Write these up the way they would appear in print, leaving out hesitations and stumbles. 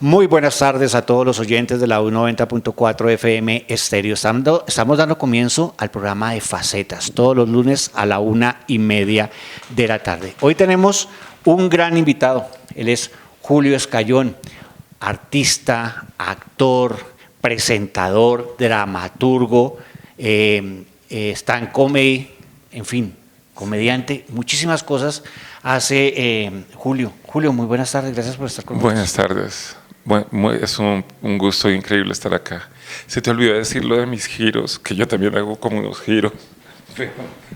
Muy buenas tardes a todos los oyentes de la U90.4 FM Estéreo. Estamos dando comienzo al programa de Facetas, todos los lunes a la 1:30 de la tarde. Hoy tenemos un gran invitado. Él es Julio Escayón, artista, actor, presentador, dramaturgo, stand comedy, en fin, comediante, muchísimas cosas hace Julio. Julio, muy buenas tardes, gracias por estar con nosotros. Buenas tardes. Es un gusto increíble estar acá. Se te olvidó decir lo de mis giros, que yo también hago como unos giros.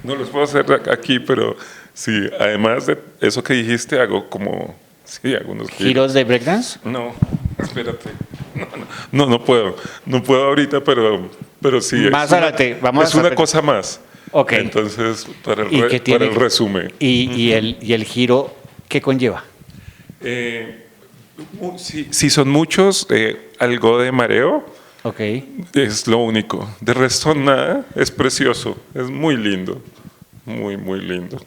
No los puedo hacer aquí, pero sí, además de eso que dijiste, hago como, sí, algunos giros. ¿Giros de breakdance? No, espérate. No puedo. No puedo ahorita, pero sí. Más adelante, vamos a Es una cosa más. Ok. Entonces, para el resumen. ¿Y el giro qué conlleva? Si son muchos, algo de mareo. Ok. Es lo único. De resto, nada. Es precioso. Es muy lindo. Muy, muy lindo.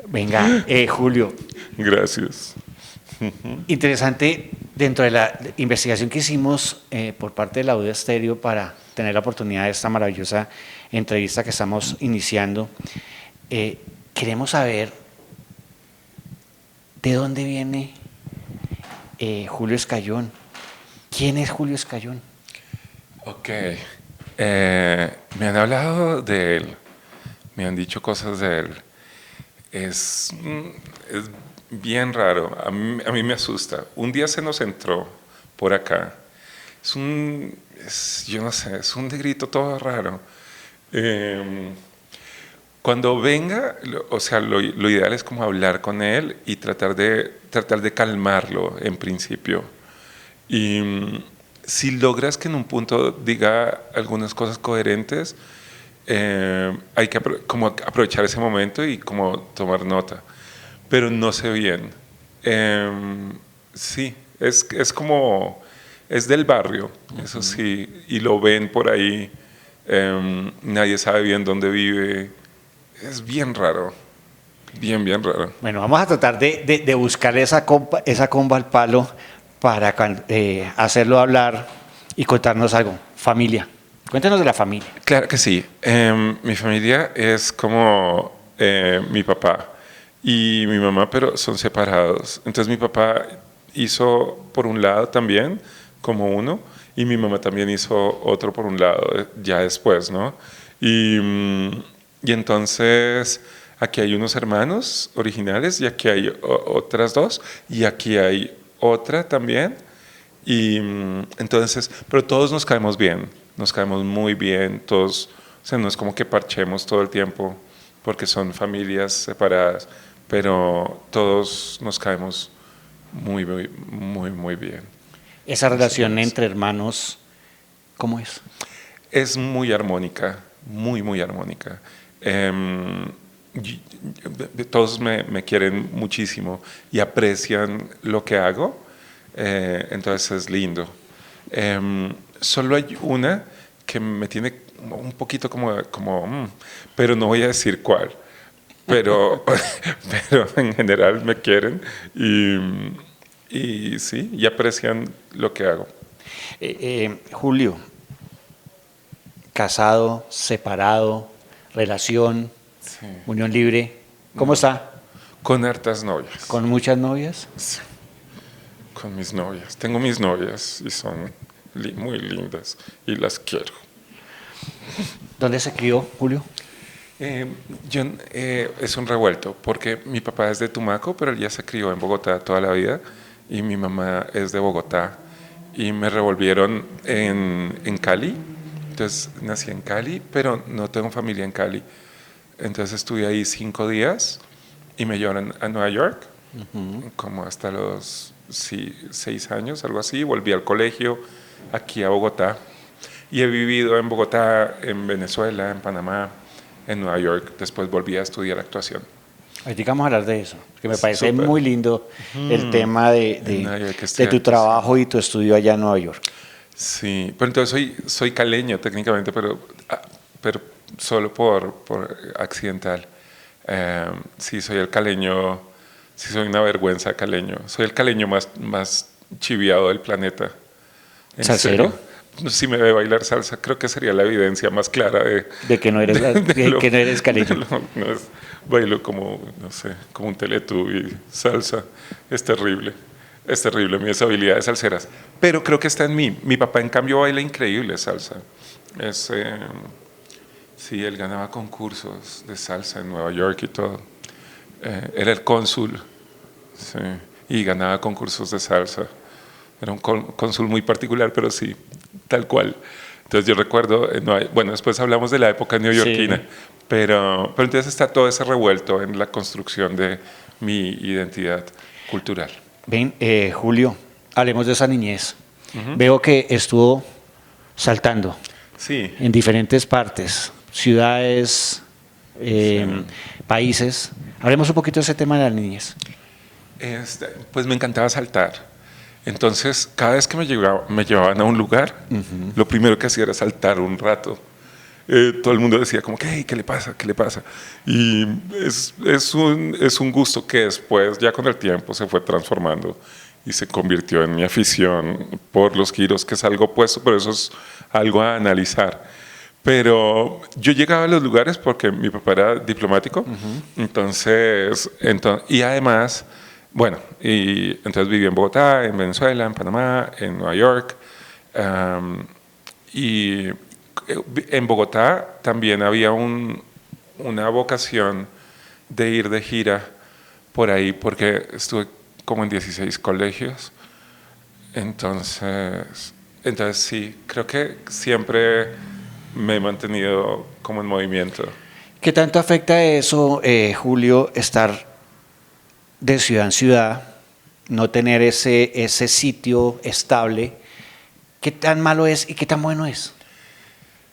Venga, Julio. Gracias. Interesante, dentro de la investigación que hicimos por parte de la UDA Estéreo para tener la oportunidad de esta maravillosa entrevista que estamos iniciando, queremos saber de dónde viene Julio Escayón. ¿Quién es Julio Escayón? Ok. Me han hablado de él. Me han dicho cosas de él. Es bien raro. A mí me asusta. Un día se nos entró por acá. Yo no sé, es un negrito todo raro. Cuando venga, o sea, lo ideal es como hablar con él y tratar de calmarlo en principio. Y si logras que en un punto diga algunas cosas coherentes, hay que como aprovechar ese momento y como tomar nota. Pero no sé bien. Sí, es como, es del barrio, eso sí, y lo ven por ahí, nadie sabe bien dónde vive, es bien raro, bien raro. Bueno, vamos a tratar de buscar esa comba al palo para hacerlo hablar y contarnos algo. Familia. Cuéntanos de la familia. Claro que sí. Mi familia es como mi papá y mi mamá, pero son separados. Entonces mi papá hizo por un lado también, como uno, y mi mamá también hizo otro por un lado, ya después, ¿no? Y entonces aquí hay unos hermanos originales y aquí hay otras dos y aquí hay otra también. Y entonces, pero todos nos caemos bien, nos caemos muy bien, todos, o sea, no es como que parchemos todo el tiempo porque son familias separadas, pero todos nos caemos muy bien. Esa relación entre hermanos, ¿cómo es? Es muy armónica, muy armónica. Todos me quieren muchísimo y aprecian lo que hago, entonces es lindo. Solo hay una que me tiene un poquito pero no voy a decir cuál. Pero en general me quieren y sí, y aprecian lo que hago. Julio, casado, separado, relación, Sí. unión libre, ¿cómo está? Con hartas novias. ¿Con muchas novias? Sí, con mis novias. Tengo mis novias y son muy lindas y las quiero. ¿Dónde se crió, Julio? Es un revuelto porque mi papá es de Tumaco, pero él ya se crió en Bogotá toda la vida y mi mamá es de Bogotá y me revolvieron en Cali. Entonces nací en Cali, pero no tengo familia en Cali. Entonces estuve ahí 5 días y me llevaron a Nueva York, como hasta los 6 años, algo así. Volví al colegio aquí a Bogotá y he vivido en Bogotá, en Venezuela, en Panamá, en Nueva York. Después volví a estudiar actuación. Ahorita vamos a hablar de eso, porque me parece Súper. muy lindo el tema de tu trabajo y tu estudio allá en Nueva York. Sí, pero entonces soy caleño técnicamente, pero solo por accidental. Sí, soy el caleño, sí soy una vergüenza caleño. Soy el caleño más chiviado del planeta. ¿En ¿Salsero? serio? Si me ve bailar salsa, creo que sería la evidencia más clara De que no eres, que no eres caleño. no es, bailo como, no sé, como un Teletubby, salsa. Es terrible mis habilidades salseras. Pero creo que está en mí. Mi papá, en cambio, baila increíble salsa. Es, sí, él ganaba concursos de salsa en Nueva York y todo. Era el cónsul, sí, y ganaba concursos de salsa. Era un cónsul muy particular, pero sí, tal cual. Entonces yo recuerdo, bueno, después hablamos de la época neoyorquina, Sí. pero entonces está todo ese revuelto en la construcción de mi identidad cultural. Ven, Julio, hablemos de esa niñez. Veo que estuvo saltando Sí, en diferentes partes, ciudades, países. Hablemos un poquito de ese tema de la niñez. pues me encantaba saltar. Entonces, cada vez que me llevaban a un lugar, lo primero que hacía era saltar un rato. Todo el mundo decía como que, hey, ¿qué le pasa? ¿Qué le pasa? Y es un gusto que después, ya con el tiempo, se fue transformando y se convirtió en mi afición por los giros, que es algo opuesto, pero eso es algo a analizar. Pero yo llegaba a los lugares porque mi papá era diplomático, y además, bueno, y entonces viví en Bogotá, en Venezuela, en Panamá, en Nueva York, y en Bogotá también había una vocación de ir de gira por ahí, porque estuve como en 16 colegios. Entonces sí, creo que siempre me he mantenido como en movimiento. ¿Qué tanto afecta eso, Julio, estar de ciudad en ciudad, no tener ese sitio estable? ¿Qué tan malo es y qué tan bueno es?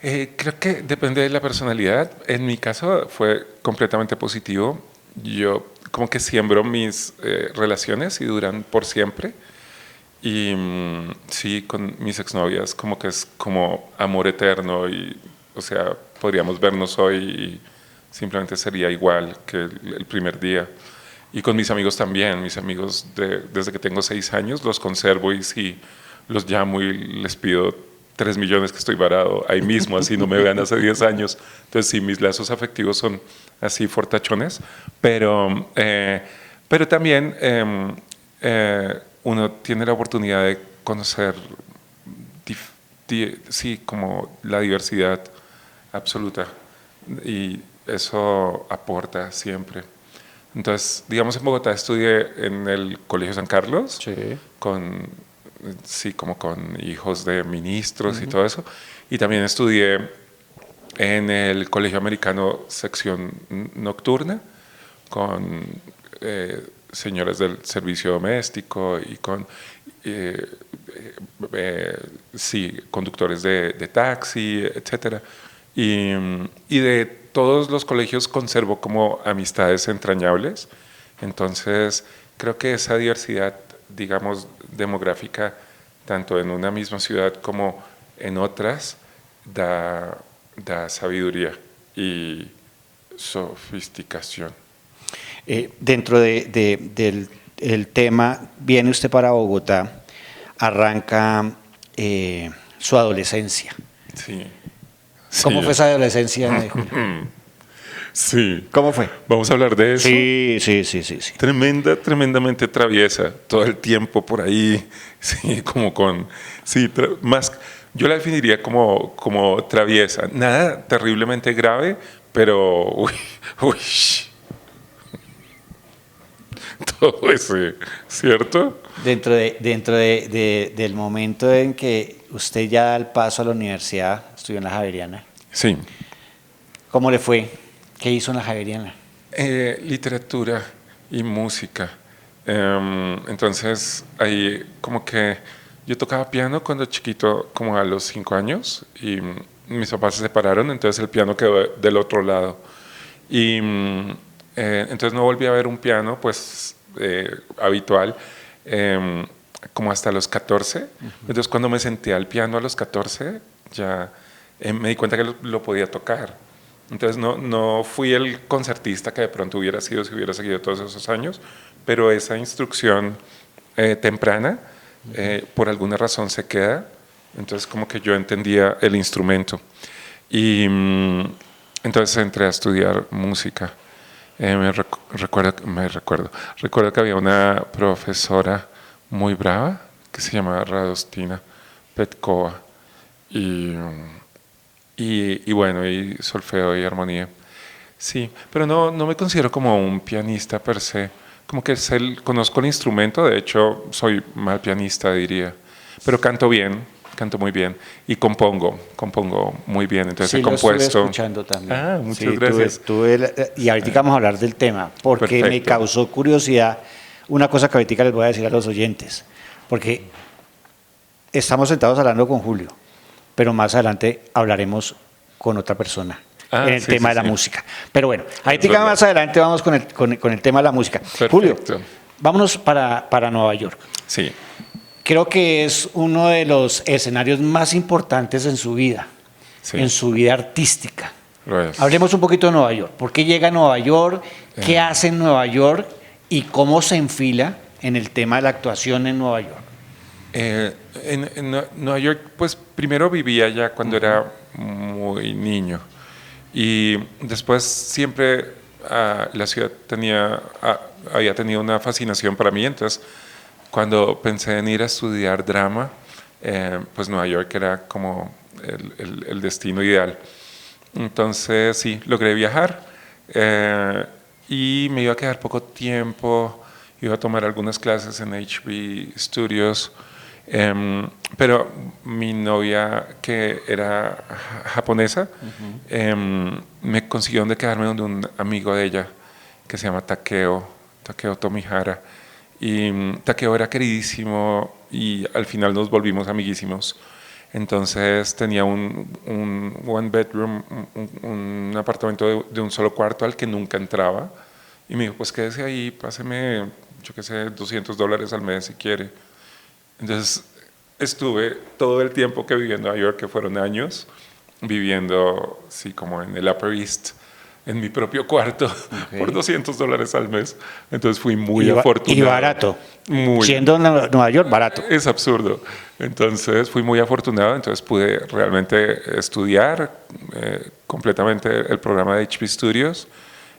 Creo que depende de la personalidad. En mi caso fue completamente positivo. Yo como que siembro mis relaciones y duran por siempre. Y sí, con mis exnovias como que es como amor eterno y, o sea, podríamos vernos hoy y simplemente sería igual que el primer día. Y con mis amigos también, mis amigos desde que tengo 6 años los conservo y sí, los llamo y les pido 3 millones que estoy varado ahí mismo, así no me vean hace 10 años. Entonces sí, mis lazos afectivos son así fortachones, pero también uno tiene la oportunidad de conocer, sí, como la diversidad absoluta y eso aporta siempre. Entonces, digamos, en Bogotá estudié en el Colegio San Carlos, Sí. sí, como con hijos de ministros y todo eso. Y también estudié en el Colegio Americano sección nocturna con señores del servicio doméstico y con sí, conductores de taxi, etcétera. Y de todos los colegios conservo como amistades entrañables. Entonces, creo que esa diversidad, digamos, demográfica, tanto en una misma ciudad como en otras, da sabiduría y sofisticación. Dentro del el tema, viene usted para Bogotá, arranca su adolescencia. Sí. ¿Cómo Sí. fue esa adolescencia de Julio? Sí. ¿Cómo fue? Vamos a hablar de eso. Sí, sí, sí, sí, sí. Tremendamente traviesa, todo el tiempo por ahí, sí, como con, sí, más, yo la definiría como traviesa, nada terriblemente grave, pero, uy, todo ese, ¿cierto? Del momento en que usted ya da el paso a la universidad, estudió en la Javeriana, Sí. ¿cómo le fue? ¿Qué hizo en la Javeriana? Literatura y música. Entonces, ahí como que yo tocaba piano cuando chiquito, como a los 5 años, y mis papás se separaron, entonces el piano quedó del otro lado. Y entonces no volví a ver un piano, pues, habitual, como hasta los 14. Entonces, cuando me senté al piano a los 14, ya me di cuenta que lo podía tocar. Entonces no fui el concertista que de pronto hubiera sido si hubiera seguido todos esos años, pero esa instrucción temprana por alguna razón se queda. Entonces como que yo entendía el instrumento. Y entonces entré a estudiar música. Recuerdo que había una profesora muy brava que se llamaba Radostina Petkova. Y bueno, y solfeo y armonía. Sí, pero no me considero como un pianista per se. Como que conozco el instrumento, de hecho soy mal pianista, diría. Pero canto muy bien y compongo muy bien. Entonces Sí, he lo estuve compuesto. escuchando también. Ah, muchas Sí, gracias. y ahorita vamos a hablar del tema, porque me Perfecto. causó curiosidad una cosa que ahorita les voy a decir a los oyentes, porque estamos sentados hablando con Julio, pero más adelante hablaremos con otra persona Ah, en el sí, tema sí, de la sí. música. Pero bueno, ahorita verdad. más adelante vamos con el tema de la música. Perfecto. Julio, vámonos para Nueva York. Sí, Creo que es uno de los escenarios más importantes en su vida, sí. en su vida artística. Lo es. Hablemos un poquito de Nueva York. ¿Por qué llega a Nueva York? ¿Qué hace en Nueva York? ¿Y cómo se enfila en el tema de la actuación en Nueva York? En Nueva York, pues primero vivía allá cuando era muy niño y después siempre la ciudad había tenido una fascinación para mí, entonces cuando pensé en ir a estudiar drama, pues Nueva York era como el destino ideal. Entonces sí, logré viajar y me iba a quedar poco tiempo, iba a tomar algunas clases en HB Studios. Pero mi novia, que era japonesa, me consiguió donde quedarme donde un amigo de ella, que se llama Takeo Tomihara. Y Takeo era queridísimo y al final nos volvimos amiguísimos. Entonces tenía un one bedroom, un apartamento de un solo cuarto al que nunca entraba. Y me dijo, pues quédese ahí, páseme, yo qué sé, $200 al mes si quiere. Entonces estuve todo el tiempo que viví en Nueva York, que fueron años, viviendo, sí, como en el Upper East, en mi propio cuarto, por $200 al mes. Entonces fui muy afortunado. Y barato. Muy. Siendo Nueva York, barato. Es absurdo. Entonces fui muy afortunado, entonces pude realmente estudiar completamente el programa de HB Studios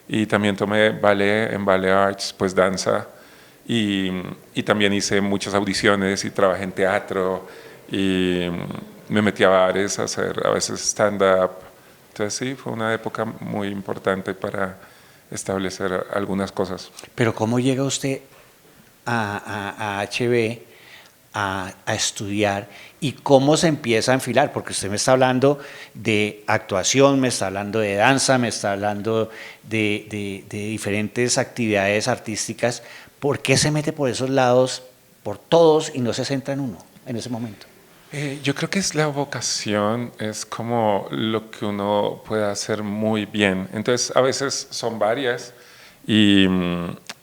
y también tomé ballet en Ballet Arts, pues danza. Y también hice muchas audiciones y trabajé en teatro y me metí a bares a hacer a veces stand-up. Entonces sí, fue una época muy importante para establecer algunas cosas. Pero ¿cómo llega usted a HB a estudiar y cómo se empieza a enfilar? Porque usted me está hablando de actuación, me está hablando de danza, me está hablando de diferentes actividades artísticas. ¿Por qué se mete por esos lados, por todos, y no se centra en uno en ese momento? Yo creo que es la vocación, es como lo que uno puede hacer muy bien. Entonces, a veces son varias y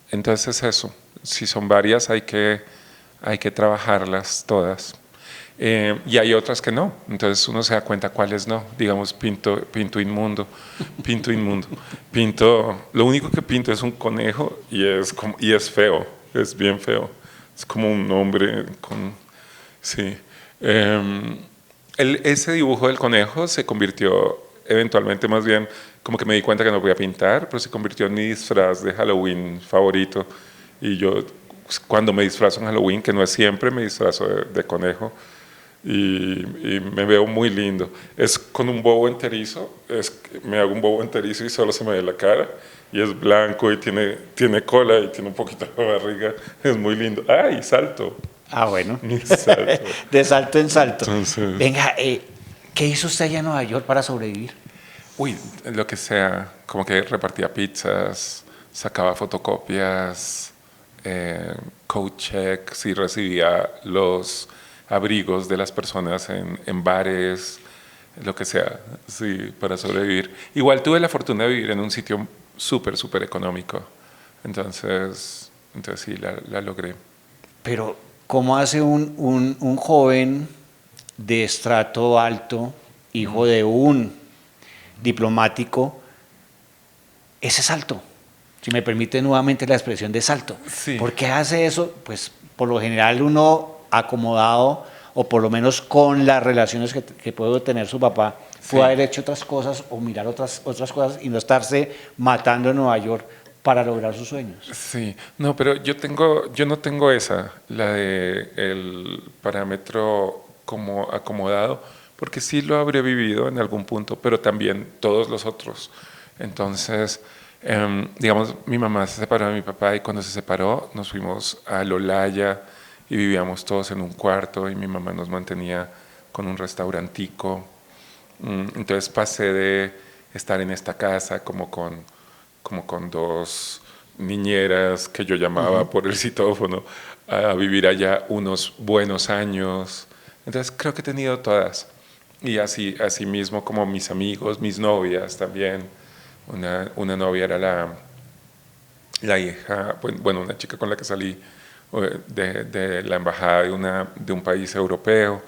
entonces es eso. Si son varias, hay que trabajarlas todas. Y hay otras que no. Entonces uno se da cuenta cuáles no. Digamos, pinto inmundo. Lo único que pinto es un conejo y es feo. Es bien feo. Es como un hombre con... Sí. Ese dibujo del conejo se convirtió eventualmente, más bien, como que me di cuenta que no podía pintar, pero se convirtió en mi disfraz de Halloween favorito. Y yo, cuando me disfrazo en Halloween, que no es siempre, me disfrazo de conejo y me veo muy lindo. Es con un bobo enterizo, me hago un bobo enterizo y solo se me ve la cara. Y es blanco y tiene cola y tiene un poquito de barriga. Es muy lindo. ¡Ay, salto! Ah, bueno. Salto. De salto en salto. Entonces, Venga, ¿qué hizo usted allá en Nueva York para sobrevivir? uy, lo que sea, como que repartía pizzas, sacaba fotocopias, code checks y recibía los abrigos de las personas en bares, lo que sea, sí, para sobrevivir. Igual tuve la fortuna de vivir en un sitio súper económico, entonces sí, la logré. Pero, ¿cómo hace un joven de estrato alto, hijo de un diplomático, ese salto? Si me permite nuevamente la expresión de salto. Sí. ¿Por qué hace eso? Pues por lo general uno acomodado, o por lo menos con las relaciones que puede tener su papá, puede haber hecho otras cosas o mirar otras cosas y no estarse matando en Nueva York para lograr sus sueños. Sí, no, pero yo no tengo esa, la de el parámetro como acomodado, porque sí lo habré vivido en algún punto, pero también todos los otros. Entonces, digamos, mi mamá se separó de mi papá y cuando se separó nos fuimos a Lolaya y vivíamos todos en un cuarto y mi mamá nos mantenía con un restaurantico. Entonces pasé de estar en esta casa como con dos niñeras que yo llamaba por el citófono, a vivir allá unos buenos años. Entonces creo que he tenido todas. Y así mismo como mis amigos, mis novias también. Una novia era la hija, bueno, una chica con la que salí de la embajada de un país europeo.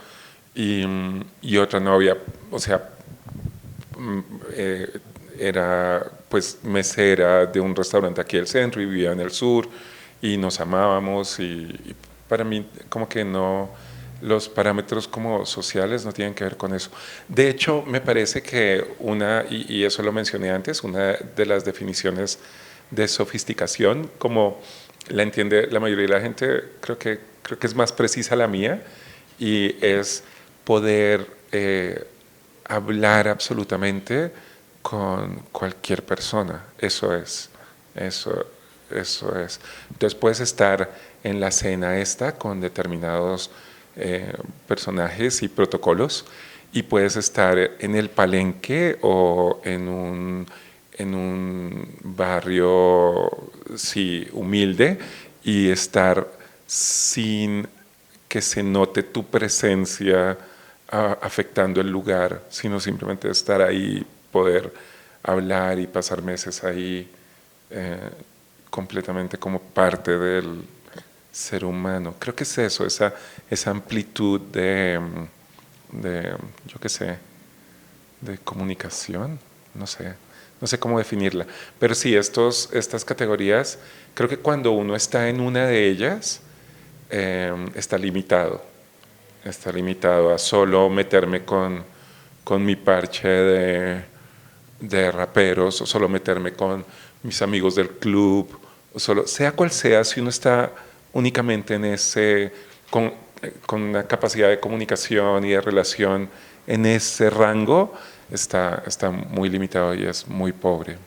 Y otra novia, o sea, era pues mesera de un restaurante aquí del centro y vivía en el sur y nos amábamos y para mí como que no, los parámetros como sociales no tienen que ver con eso. De hecho, me parece que y eso lo mencioné antes, una de las definiciones de sofisticación, como la entiende la mayoría de la gente, creo que es más precisa la mía, y es poder hablar absolutamente con cualquier persona. Eso es. Entonces puedes estar en la cena esta con determinados personajes y protocolos y puedes estar en el palenque o en un barrio sí, humilde y estar sin que se note tu presencia afectando el lugar, sino simplemente estar ahí, poder hablar y pasar meses ahí completamente como parte del ser humano. Creo que es eso, esa amplitud yo qué sé, de comunicación, no sé cómo definirla. Pero sí, estas categorías, creo que cuando uno está en una de ellas, está limitado a solo meterme con mi parche de raperos o solo meterme con mis amigos del club, o solo, sea cual sea, si uno está únicamente en con una capacidad de comunicación y de relación en ese rango, está muy limitado y es muy pobre,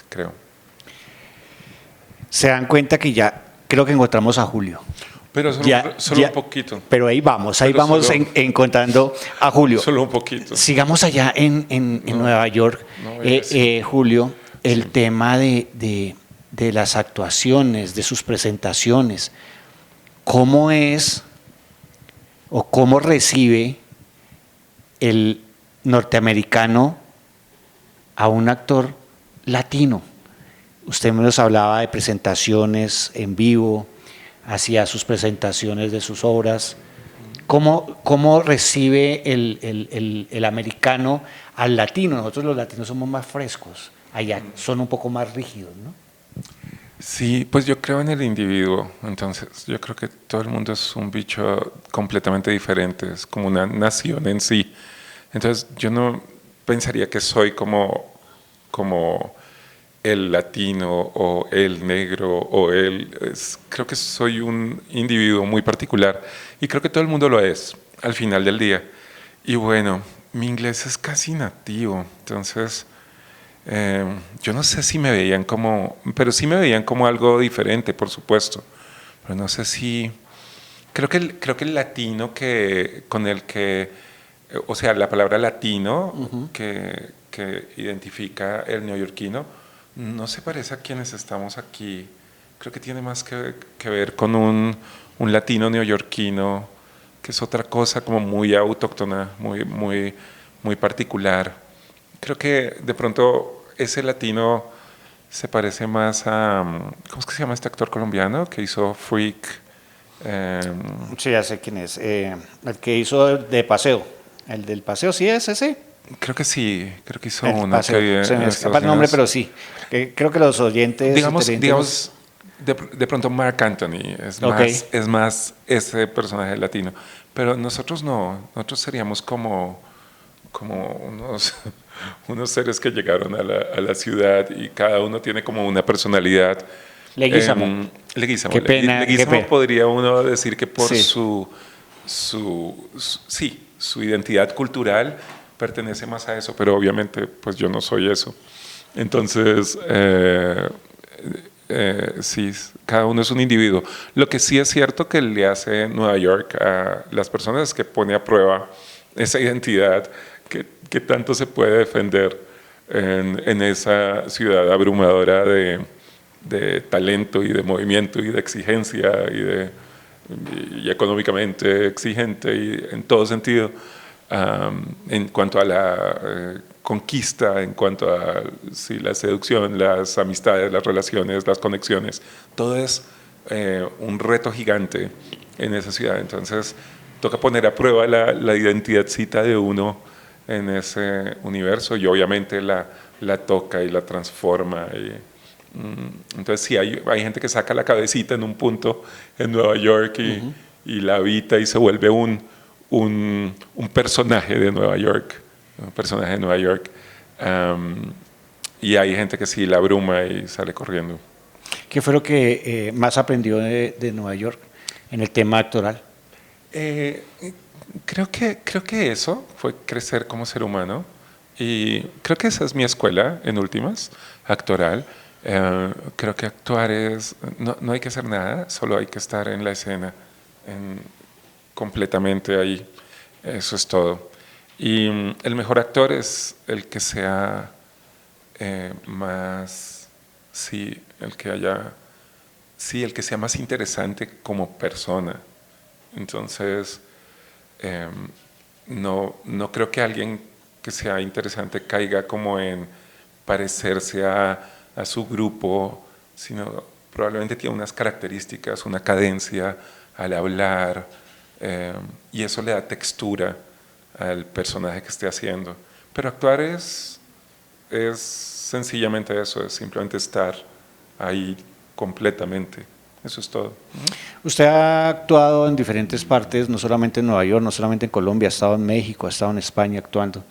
creo. Se dan cuenta que ya creo que encontramos a Julio. Pero solo un poquito. Pero ahí vamos encontrando a Julio. Solo un poquito. Sigamos allá en Nueva York. Julio, el tema de las actuaciones, de sus presentaciones. ¿Cómo es o cómo recibe el norteamericano a un actor latino? Usted nos hablaba de presentaciones en vivo, hacía sus presentaciones de sus obras. ¿Cómo recibe el americano al latino? Nosotros los latinos somos más frescos, allá son un poco más rígidos, ¿no? Sí, pues yo creo en el individuo, entonces yo creo que todo el mundo es un bicho completamente diferente, es como una nación en sí. Entonces yo no pensaría que soy como el latino o el negro o creo que soy un individuo muy particular y creo que todo el mundo lo es al final del día. Y bueno, mi inglés es casi nativo, entonces yo no sé si me veían pero sí me veían como algo diferente, por supuesto, pero no sé si, creo que el latino con el que, o sea, la palabra latino que identifica el neoyorquino no se parece a quienes estamos aquí. Creo que tiene más que ver con un latino neoyorquino, que es otra cosa como muy autóctona, muy particular. Creo que de pronto ese latino se parece más a, ¿cómo es que se llama este actor colombiano que hizo Freak? Sí, ya sé quién es. El que hizo de Paseo. El del Paseo, ¿sí es ese? Creo que sí, creo que hizo el uno. Paseo. Se me escapa el nombre, pero sí. Creo que los oyentes... Digamos de pronto Marc Anthony es más ese personaje latino, pero nosotros no, nosotros seríamos como unos seres que llegaron a la ciudad y cada uno tiene como una personalidad. Leguízamo. Leguízamo. Qué pena. Leguízamo podría uno decir que por Sí. su identidad cultural pertenece más a eso, pero obviamente pues yo no soy eso. Entonces, sí, cada uno es un individuo. Lo que sí es cierto que le hace Nueva York a las personas es que pone a prueba esa identidad que tanto se puede defender en esa ciudad abrumadora de talento y de movimiento y de exigencia y económicamente exigente y en todo sentido, en cuanto a la conquista, en cuanto a la seducción, las amistades, las relaciones, las conexiones, todo es un reto gigante en esa ciudad. Entonces toca poner a prueba la identidadcita de uno en ese universo y obviamente la toca y la transforma. Entonces sí, hay gente que saca la cabecita en un punto en Nueva York y la habita y se vuelve un personaje de Nueva York, un personaje de Nueva York. Y hay gente que sí la abruma y sale corriendo. ¿Qué fue lo que más aprendió de Nueva York en el tema actoral? Creo que eso fue crecer como ser humano y creo que esa es mi escuela en últimas, actoral. Creo que actuar no hay que hacer nada, solo hay que estar en la escena, completamente ahí, eso es todo. Y el mejor actor es el que sea más, sí, el que sea más interesante como persona. Entonces, no creo que alguien que sea interesante caiga como en parecerse a su grupo, sino probablemente tiene unas características, una cadencia al hablar, y eso le da textura al personaje que esté haciendo. Pero actuar es sencillamente eso, es simplemente estar ahí completamente. Eso es todo. Usted ha actuado en diferentes partes, no solamente en Nueva York, no solamente en Colombia, ha estado en México, ha estado en España actuando.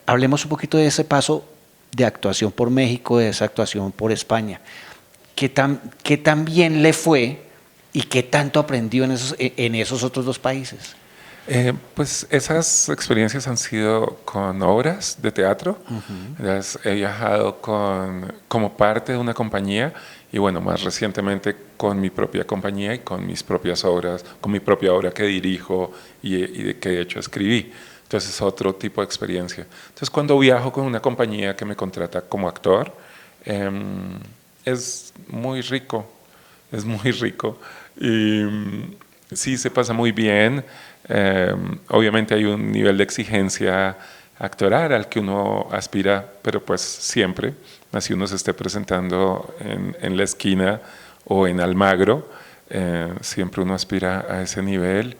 Hablemos un poquito de ese paso de actuación por México, de esa actuación por España. ¿Qué tan bien le fue y qué tanto aprendió en esos otros dos países? Pues esas experiencias han sido con obras de teatro. Entonces, he viajado como parte de una compañía y bueno, más recientemente con mi propia compañía y con mis propias obras, con mi propia obra que dirijo y que de hecho escribí. Entonces es otro tipo de experiencia. Entonces cuando viajo con una compañía que me contrata como actor, es muy rico, es muy rico. Y sí, se pasa muy bien. Obviamente hay un nivel de exigencia actoral al que uno aspira, pero pues siempre, así uno se esté presentando en la esquina o en Almagro, siempre uno aspira a ese nivel.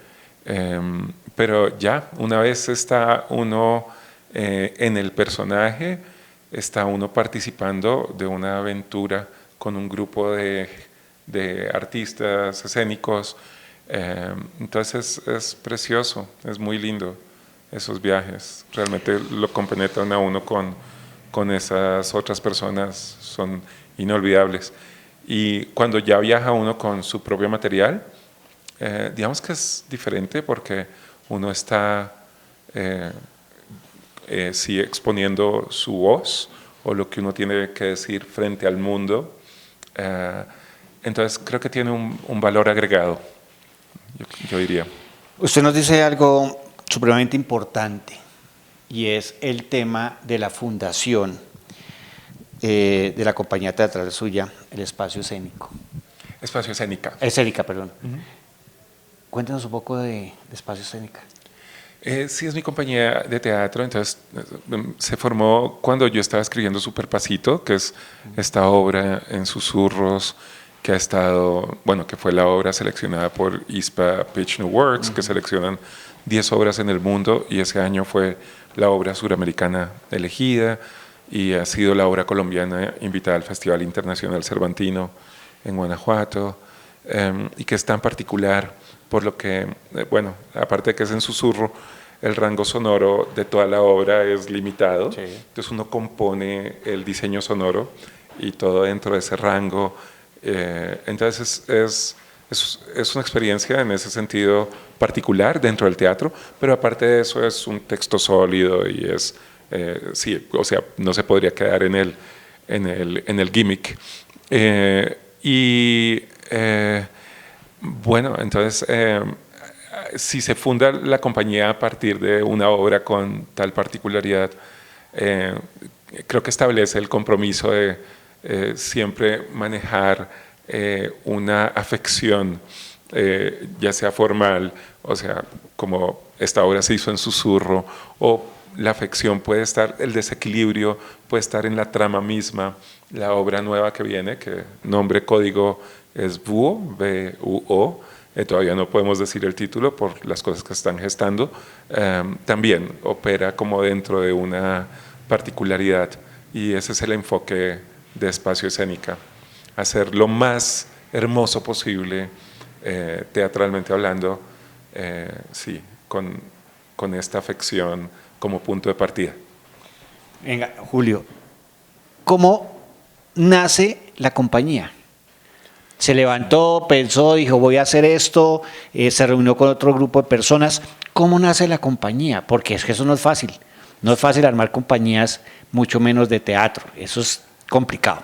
Pero ya, una vez está uno en el personaje, está uno participando de una aventura con un grupo de artistas escénicos. Entonces es precioso, es muy lindo esos viajes. Realmente lo compenetran a uno con esas otras personas, son inolvidables. Y cuando ya viaja uno con su propio material, digamos que es diferente porque uno está sí exponiendo su voz o lo que uno tiene que decir frente al mundo. Entonces creo que tiene un valor agregado, yo diría. Usted nos dice algo supremamente importante y es el tema de la fundación de la compañía teatral suya, el Espacio Escénico. Espacio Escénica. Escénica, perdón. Cuéntenos un poco de Espacio Escénica. Sí, es mi compañía de teatro, entonces se formó cuando yo estaba escribiendo Superpasito, que es esta obra en susurros que ha estado, bueno, que fue la obra seleccionada por ISPA Pitch New Works, que seleccionan 10 obras en el mundo y ese año fue la obra suramericana elegida y ha sido la obra colombiana invitada al Festival Internacional Cervantino en Guanajuato, y que es tan particular por lo que, bueno, aparte de que es en susurro, el rango sonoro de toda la obra es limitado, Sí. entonces uno compone el diseño sonoro y todo dentro de ese rango, entonces es una experiencia en ese sentido particular dentro del teatro, pero aparte de eso es un texto sólido y es, sí, o sea, no se podría quedar en el gimmick. Y bueno, entonces, si se funda la compañía a partir de una obra con tal particularidad, creo que establece el compromiso de siempre manejar una afección, ya sea formal, o sea, como esta obra se hizo en susurro, o la afección puede estar, el desequilibrio puede estar en la trama misma, la obra nueva que viene, que nombre código es Búho, B-U-O, todavía no podemos decir el título por las cosas que están gestando, también opera como dentro de una particularidad y ese es el enfoque de Espacio Escénica, hacer lo más hermoso posible, teatralmente hablando, sí, con esta afección como punto de partida. Venga, Julio, ¿cómo nace la compañía? Se levantó, pensó, dijo, voy a hacer esto, se reunió con otro grupo de personas. ¿Cómo nace la compañía? Porque es que eso no es fácil. No es fácil armar compañías, mucho menos de teatro. Eso es complicado.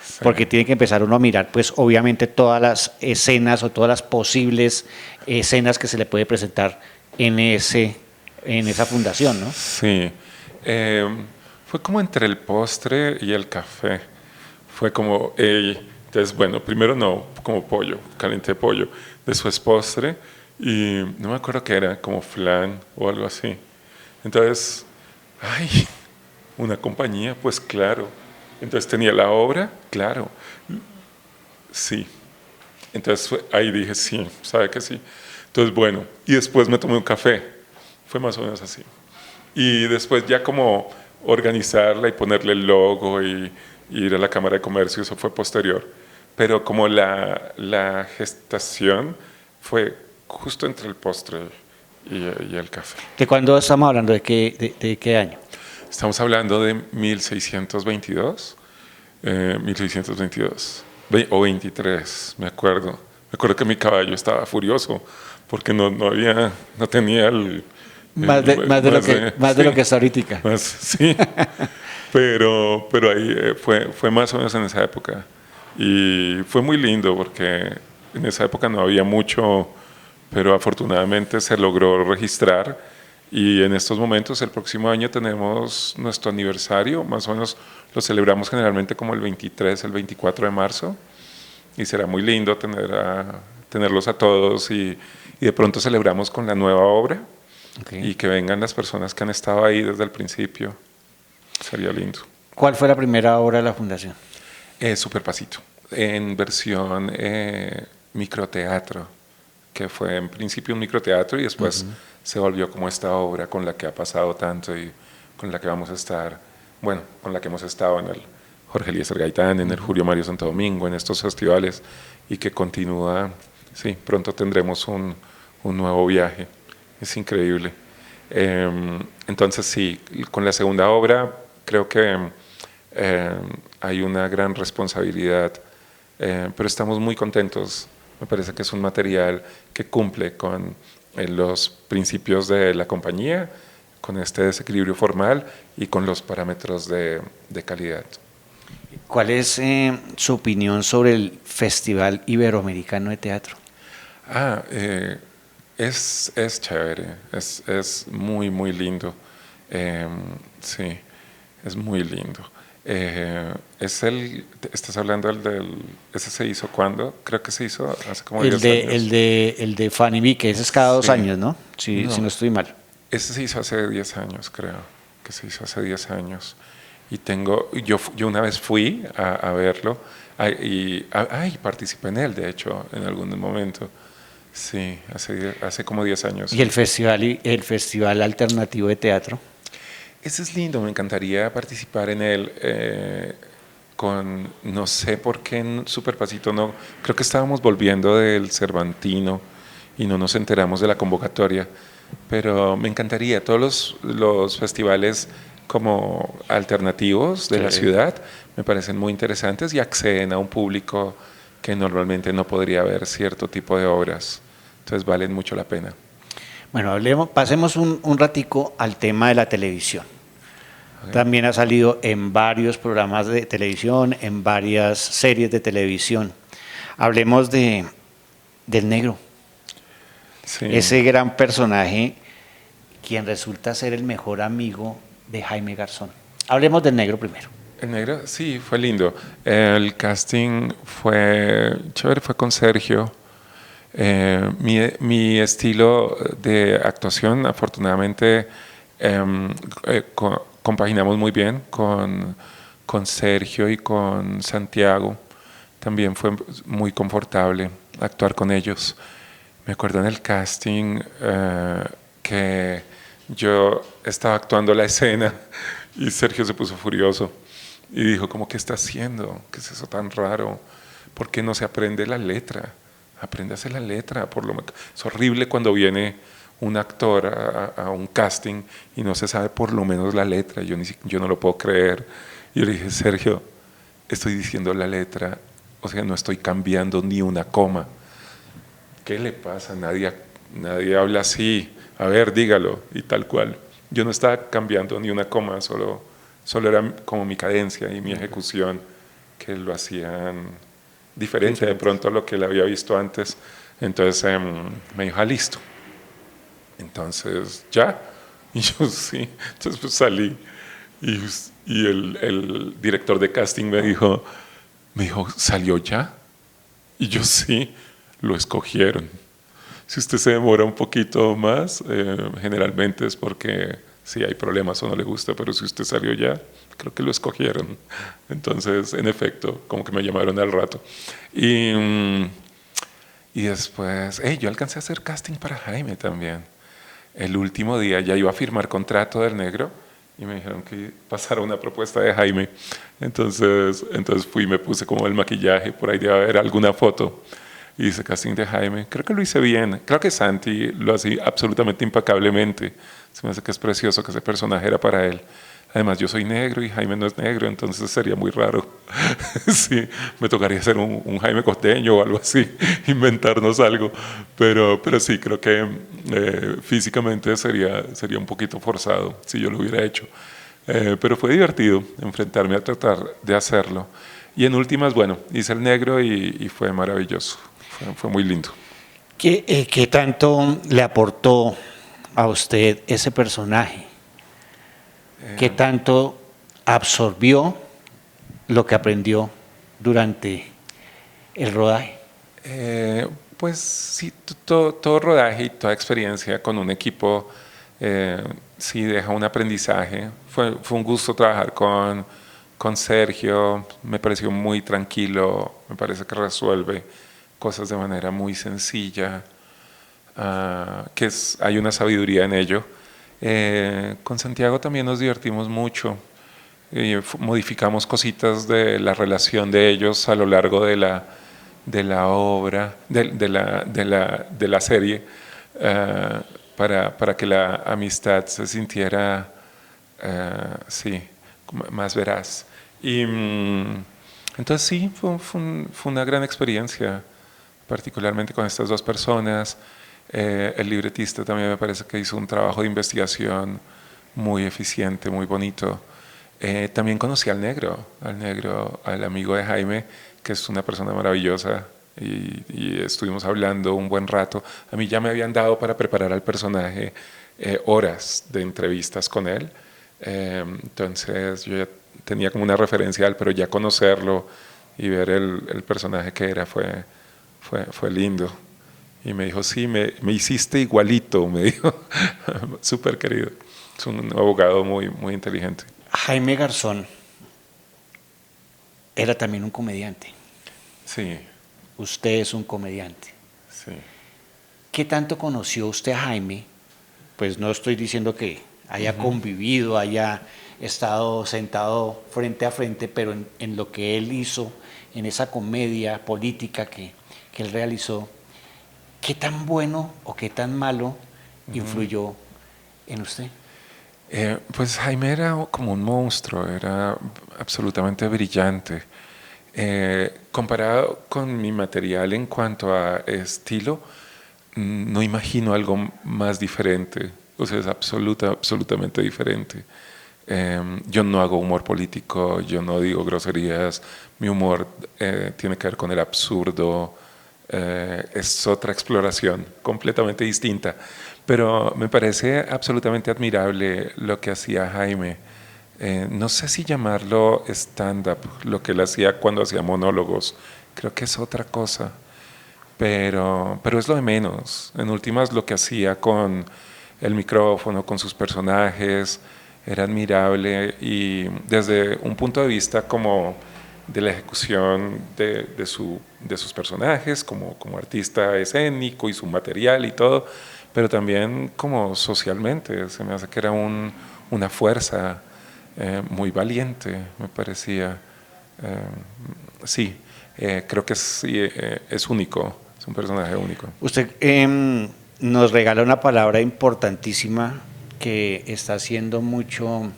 Sí. Porque tiene que empezar uno a mirar, pues obviamente todas las escenas o todas las posibles escenas que se le puede presentar en esa fundación, ¿no? Sí. Fue como entre el postre y el café. Fue como... entonces, bueno, primero no, como pollo, calenté pollo, después postre y no me acuerdo qué era, como flan o algo así. Entonces, ay, una compañía, pues claro. Entonces tenía la obra, claro, sí. Entonces ahí dije, sí, sabe que sí. Entonces, bueno, y después me tomé un café, fue más o menos así. Y después ya como organizarla y ponerle el logo y ir a la Cámara de Comercio, eso fue posterior. Pero como la gestación fue justo entre el postre y el café. ¿De cuándo estamos hablando? ¿De qué año? Estamos hablando de 1622, 1622, o 23, me acuerdo. Me acuerdo que mi caballo estaba furioso porque no tenía el... Más de lo que está ahorita. Sí, pero ahí fue más o menos en esa época. Y fue muy lindo porque en esa época no había mucho, pero afortunadamente se logró registrar y en estos momentos, el próximo año tenemos nuestro aniversario, más o menos lo celebramos generalmente como el 23, el 24 de marzo y será muy lindo tenerlos a todos y de pronto celebramos con la nueva obra. Okay. Y que vengan las personas que han estado ahí desde el principio. Sería lindo. ¿Cuál fue la primera obra de la fundación? Superpasito, en versión microteatro, que fue en principio un microteatro y después se volvió como esta obra con la que ha pasado tanto y con la que vamos a estar, bueno, con la que hemos estado en el Jorge Eliezer Gaitán, en el Julio Mario Santo Domingo, en estos festivales y que continúa, sí, pronto tendremos un nuevo viaje. Es increíble. Entonces sí, con la segunda obra creo que hay una gran responsabilidad, pero estamos muy contentos. Me parece que es un material que cumple con los principios de la compañía, con este desequilibrio formal y con los parámetros de calidad. ¿Cuál es su opinión sobre el Festival Iberoamericano de Teatro? Es chévere, es muy, muy lindo. Sí, es muy lindo. ¿Estás hablando ese se hizo cuándo? Creo que se hizo hace como 10 años. El de Fanny B, que ese es cada 2 años, ¿no? Si no estoy mal. Ese se hizo hace 10 años, creo, que se hizo hace 10 años. Y yo una vez fui a verlo y participé en él, de hecho, en algún momento. Sí, hace como 10 años. ¿Y el festival alternativo de teatro? Ese es lindo, me encantaría participar en él. no sé por qué en Superpasito no, creo que estábamos volviendo del Cervantino y no nos enteramos de la convocatoria, pero me encantaría, todos los festivales como alternativos de la Sí. ciudad me parecen muy interesantes y acceden a un público que normalmente no podría ver cierto tipo de obras, entonces valen mucho la pena. Bueno, pasemos un ratico al tema de la televisión. Ok. También ha salido en varios programas de televisión, en varias series de televisión. Hablemos del negro, Sí. ese gran personaje quien resulta ser el mejor amigo de Jaime Garzón. Hablemos del negro primero. El negro, sí, fue lindo. El casting fue chévere, fue con Sergio. Mi estilo de actuación, afortunadamente, compaginamos muy bien con Sergio y con Santiago. También fue muy confortable actuar con ellos. Me acuerdo en el casting que yo estaba actuando la escena y Sergio se puso furioso y dijo, ¿cómo que está haciendo? ¿Qué es eso tan raro? ¿Por qué no se aprende la letra? Apréndase la letra. Es horrible cuando viene un actor a un casting y no se sabe por lo menos la letra. Yo no lo puedo creer. Y yo le dije, Sergio, estoy diciendo la letra, o sea, no estoy cambiando ni una coma. ¿Qué le pasa? Nadie habla así. A ver, dígalo, y tal cual. Yo no estaba cambiando ni una coma, solo era como mi cadencia y mi ejecución que lo hacían diferente de pronto a lo que él había visto antes. Entonces me dijo, listo. Entonces, ¿ya? Y yo sí. Entonces pues, salí y el director de casting me dijo, ¿salió ya? Y yo sí, lo escogieron. Si usted se demora un poquito más, generalmente es porque sí hay problemas o no le gusta, pero si usted salió ya, creo que lo escogieron. Entonces, en efecto, como que me llamaron al rato. Y después, yo alcancé a hacer casting para Jaime también. El último día ya iba a firmar contrato del negro y me dijeron que pasara una propuesta de Jaime. Entonces fui y me puse como el maquillaje, por ahí debe haber alguna foto. Y hice casting de Jaime. Creo que lo hice bien. Creo que Santi lo hacía absolutamente impecablemente. Se me hace que es precioso que ese personaje era para él. Además, yo soy negro y Jaime no es negro, entonces sería muy raro. Sí, me tocaría hacer un Jaime costeño o algo así, inventarnos algo. Pero sí, creo que físicamente sería un poquito forzado si yo lo hubiera hecho. Pero fue divertido enfrentarme a tratar de hacerlo. Y en últimas, bueno, hice el negro y fue maravilloso. Fue muy lindo. ¿Qué tanto le aportó a usted ese personaje? ¿Qué tanto absorbió lo que aprendió durante el rodaje? Pues sí, todo rodaje y toda experiencia con un equipo sí deja un aprendizaje. Fue un gusto trabajar con Sergio, me pareció muy tranquilo, me parece que resuelve cosas de manera muy sencilla, hay una sabiduría en ello. Con Santiago también nos divertimos mucho. Modificamos cositas de la relación de ellos a lo largo de la obra, de la serie, para que la amistad se sintiera sí, más veraz. Y entonces sí, fue una gran experiencia, particularmente con estas dos personas. El libretista también me parece que hizo un trabajo de investigación muy eficiente, muy bonito. También conocí al negro, al amigo de Jaime, que es una persona maravillosa, y estuvimos hablando un buen rato. A mí ya me habían dado para preparar al personaje horas de entrevistas con él, entonces yo ya tenía como una referencial, pero ya conocerlo y ver el personaje que era fue lindo. Y me dijo, sí, me hiciste igualito, me dijo, súper querido. Es un abogado muy, muy inteligente. Jaime Garzón era también un comediante. Sí, Usted es un comediante. sí. ¿Qué tanto conoció usted a Jaime? Pues no estoy diciendo que haya convivido, haya estado sentado frente a frente, pero en lo que él hizo, en esa comedia política que él realizó, ¿qué tan bueno o qué tan malo influyó en usted? Pues Jaime era como un monstruo, era absolutamente brillante. Comparado con mi material en cuanto a estilo, no imagino algo más diferente. O sea, es absolutamente diferente. Yo no hago humor político, yo no digo groserías, mi humor tiene que ver con el absurdo, es otra exploración completamente distinta. Pero me parece absolutamente admirable lo que hacía Jaime. No sé si llamarlo stand-up, lo que él hacía cuando hacía monólogos, creo que es otra cosa, pero es lo de menos. En últimas, lo que hacía con el micrófono, con sus personajes, era admirable y desde un punto de vista como de la ejecución de sus personajes, como artista escénico y su material y todo, pero también como socialmente, se me hace que era una fuerza muy valiente, me parecía. Sí, creo que sí, es único, es un personaje único. Usted nos regala una palabra importantísima que está haciendo mucho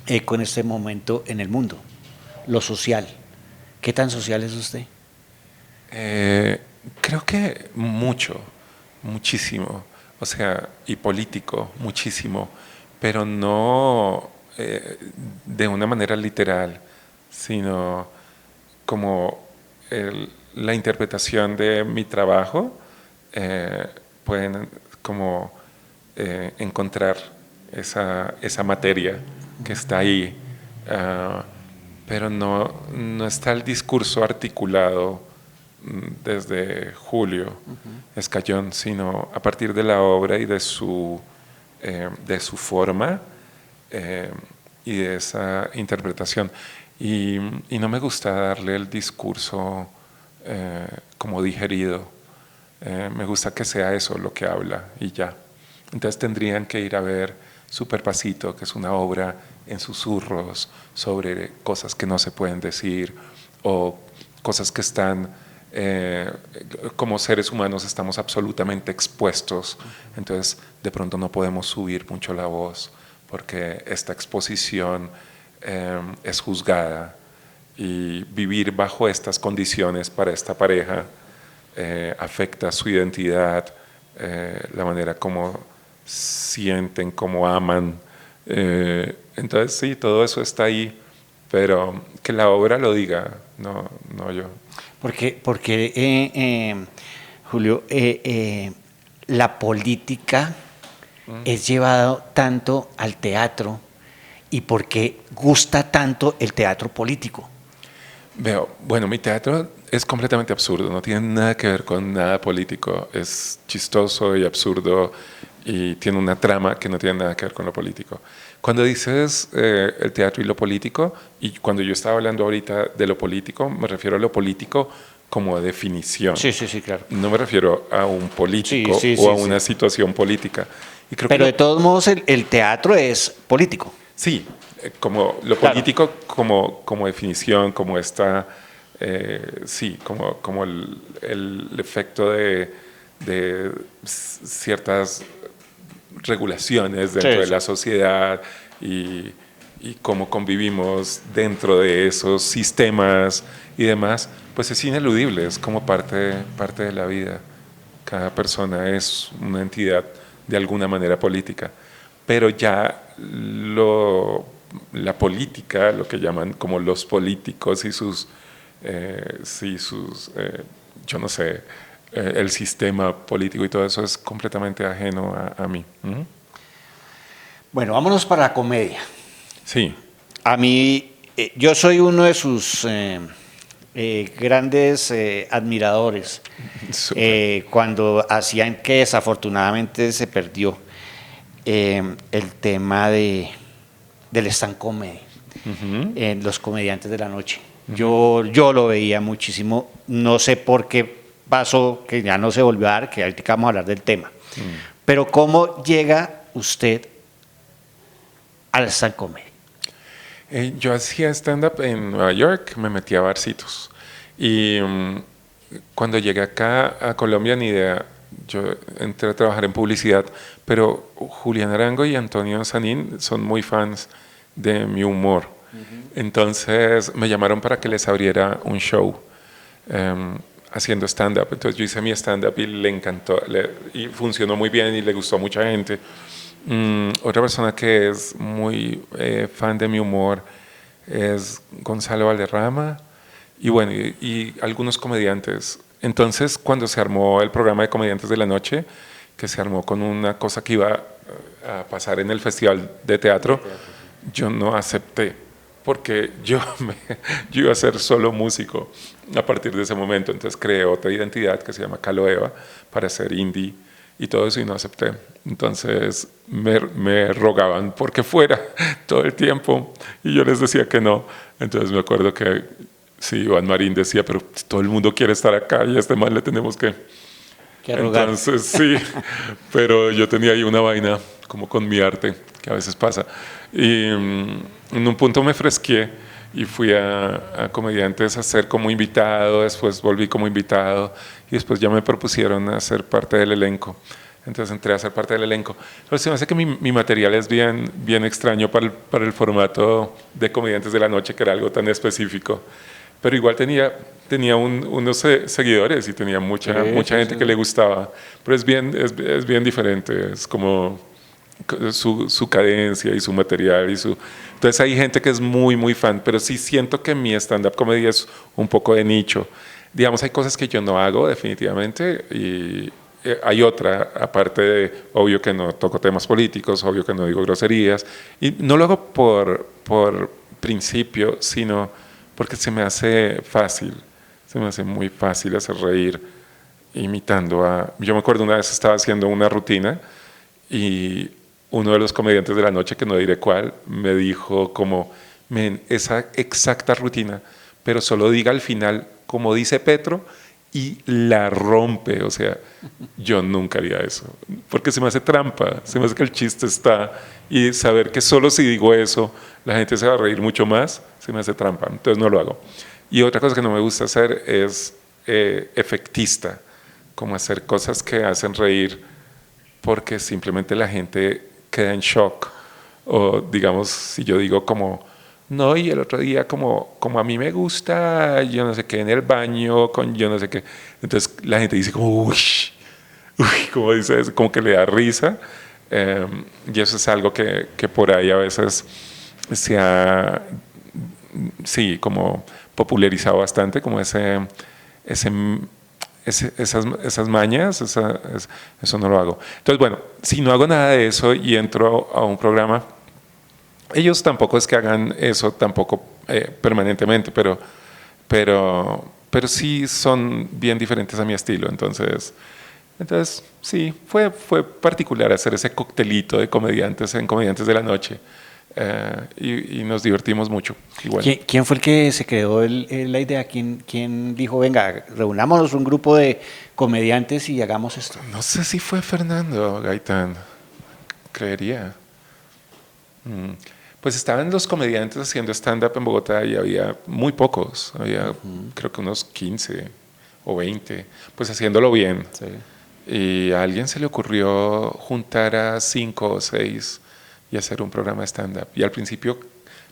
eco en este momento en el mundo, lo social. ¿Qué tan social es usted? Creo que mucho, muchísimo, o sea, y político, muchísimo, pero no de una manera literal, sino como la interpretación de mi trabajo, pueden como encontrar esa materia que está ahí, pero no está el discurso articulado desde Julio Escayón, sino a partir de la obra y de su forma y de esa interpretación. Y no me gusta darle el discurso como digerido. Me gusta que sea eso lo que habla y ya. Entonces tendrían que ir a ver Superpasito, que es una obra en susurros sobre cosas que no se pueden decir o cosas que están, como seres humanos estamos absolutamente expuestos, entonces de pronto no podemos subir mucho la voz porque esta exposición es juzgada y vivir bajo estas condiciones para esta pareja afecta su identidad, la manera como sienten, como aman. Entonces sí, todo eso está ahí, pero que la obra lo diga, no yo. Porque Julio, la política es llevado tanto al teatro y por qué gusta tanto el teatro político. Bueno, mi teatro es completamente absurdo, no tiene nada que ver con nada político, es chistoso y absurdo y tiene una trama que no tiene nada que ver con lo político. Cuando dices el teatro y lo político, y cuando yo estaba hablando ahorita de lo político, me refiero a lo político como definición. Sí, claro. No me refiero a un político o a una situación política. Y creo pero que de todos modos el teatro es político. Sí, como lo político como definición, como esta, sí, como el efecto de ciertas regulaciones dentro de la sociedad y cómo convivimos dentro de esos sistemas y demás, pues es ineludible, es como parte de la vida. Cada persona es una entidad de alguna manera política, pero ya la política, lo que llaman como los políticos y yo no sé, el sistema político y todo eso es completamente ajeno a mí. ¿Mm? Bueno, vámonos para la comedia. Sí. A mí, yo soy uno de sus grandes admiradores. Cuando hacían, que desafortunadamente se perdió, el tema del stand comedy, en los comediantes de la noche. Yo lo veía muchísimo, no sé por qué pasó, que ya no se volvió a dar, que ahorita vamos a hablar del tema. Pero ¿cómo llega usted al stand comedy? Yo hacía stand-up en Nueva York, me metía a barcitos. Y cuando llegué acá a Colombia, ni idea, yo entré a trabajar en publicidad, pero Julián Arango y Antonio Sanín son muy fans de mi humor. Entonces me llamaron para que les abriera un show haciendo stand-up. Entonces yo hice mi stand-up y le encantó, y funcionó muy bien y le gustó a mucha gente. Otra persona que es muy fan de mi humor es Gonzalo Valderrama y bueno, y algunos comediantes. Entonces, cuando se armó el programa de Comediantes de la Noche, que se armó con una cosa que iba a pasar en el Festival de Teatro, yo no acepté, porque yo iba a ser solo músico a partir de ese momento. Entonces creé otra identidad que se llama Calo Eva para ser indie y todo eso, y no acepté. Entonces me rogaban porque fuera todo el tiempo y yo les decía que no. Entonces me acuerdo que sí, Iván Marín decía, pero todo el mundo quiere estar acá y a este man le tenemos que rogar. Entonces sí, pero yo tenía ahí una vaina como con mi arte, que a veces pasa. Y en un punto me fresqué y fui a Comediantes a ser como invitado, después volví como invitado y después ya me propusieron a ser parte del elenco. Entonces entré a ser parte del elenco. Pero se me hace que mi material es bien extraño para el formato de Comediantes de la Noche, que era algo tan específico. Pero igual tenía unos seguidores y tenía mucha gente que le gustaba. Pero es bien diferente, es como su cadencia y su material. Entonces hay gente que es muy fan, pero sí siento que mi stand-up comedy es un poco de nicho. Digamos, hay cosas que yo no hago definitivamente y hay otra, aparte de, obvio que no toco temas políticos, obvio que no digo groserías, y no lo hago por principio, sino porque se me hace muy fácil hacer reír imitando a... Yo me acuerdo una vez estaba haciendo una rutina y uno de los comediantes de la noche, que no diré cuál, me dijo como, men, esa exacta rutina, pero solo diga al final, como dice Petro, y la rompe. O sea, yo nunca haría eso, porque se me hace trampa, se me hace que el chiste está, y saber que solo si digo eso, la gente se va a reír mucho más, se me hace trampa, entonces no lo hago. Y otra cosa que no me gusta hacer es efectista, como hacer cosas que hacen reír porque simplemente la gente queda en shock. O digamos, si yo digo como, no, y el otro día como a mí me gusta, yo no sé qué, en el baño, con yo no sé qué. Entonces la gente dice como, uy, como dice eso, como que le da risa. Y eso es algo que por ahí a veces se ha, sí, como popularizado bastante, como esas mañas, eso no lo hago. Entonces, bueno, si no hago nada de eso y entro a un programa, ellos tampoco es que hagan eso tampoco permanentemente, pero sí son bien diferentes a mi estilo. Entonces sí, fue particular hacer ese coctelito de comediantes en Comediantes de la Noche. Y nos divertimos mucho. Igual. ¿Quién fue el que se creó la idea? ¿Quién dijo, venga, reunámonos un grupo de comediantes y hagamos esto? No sé si fue Fernando Gaitán, creería. Pues estaban los comediantes haciendo stand-up en Bogotá y había muy pocos, había creo que unos 15 o 20, pues haciéndolo bien. Sí. Y a alguien se le ocurrió juntar a 5 o 6 y hacer un programa de stand-up. Y al principio,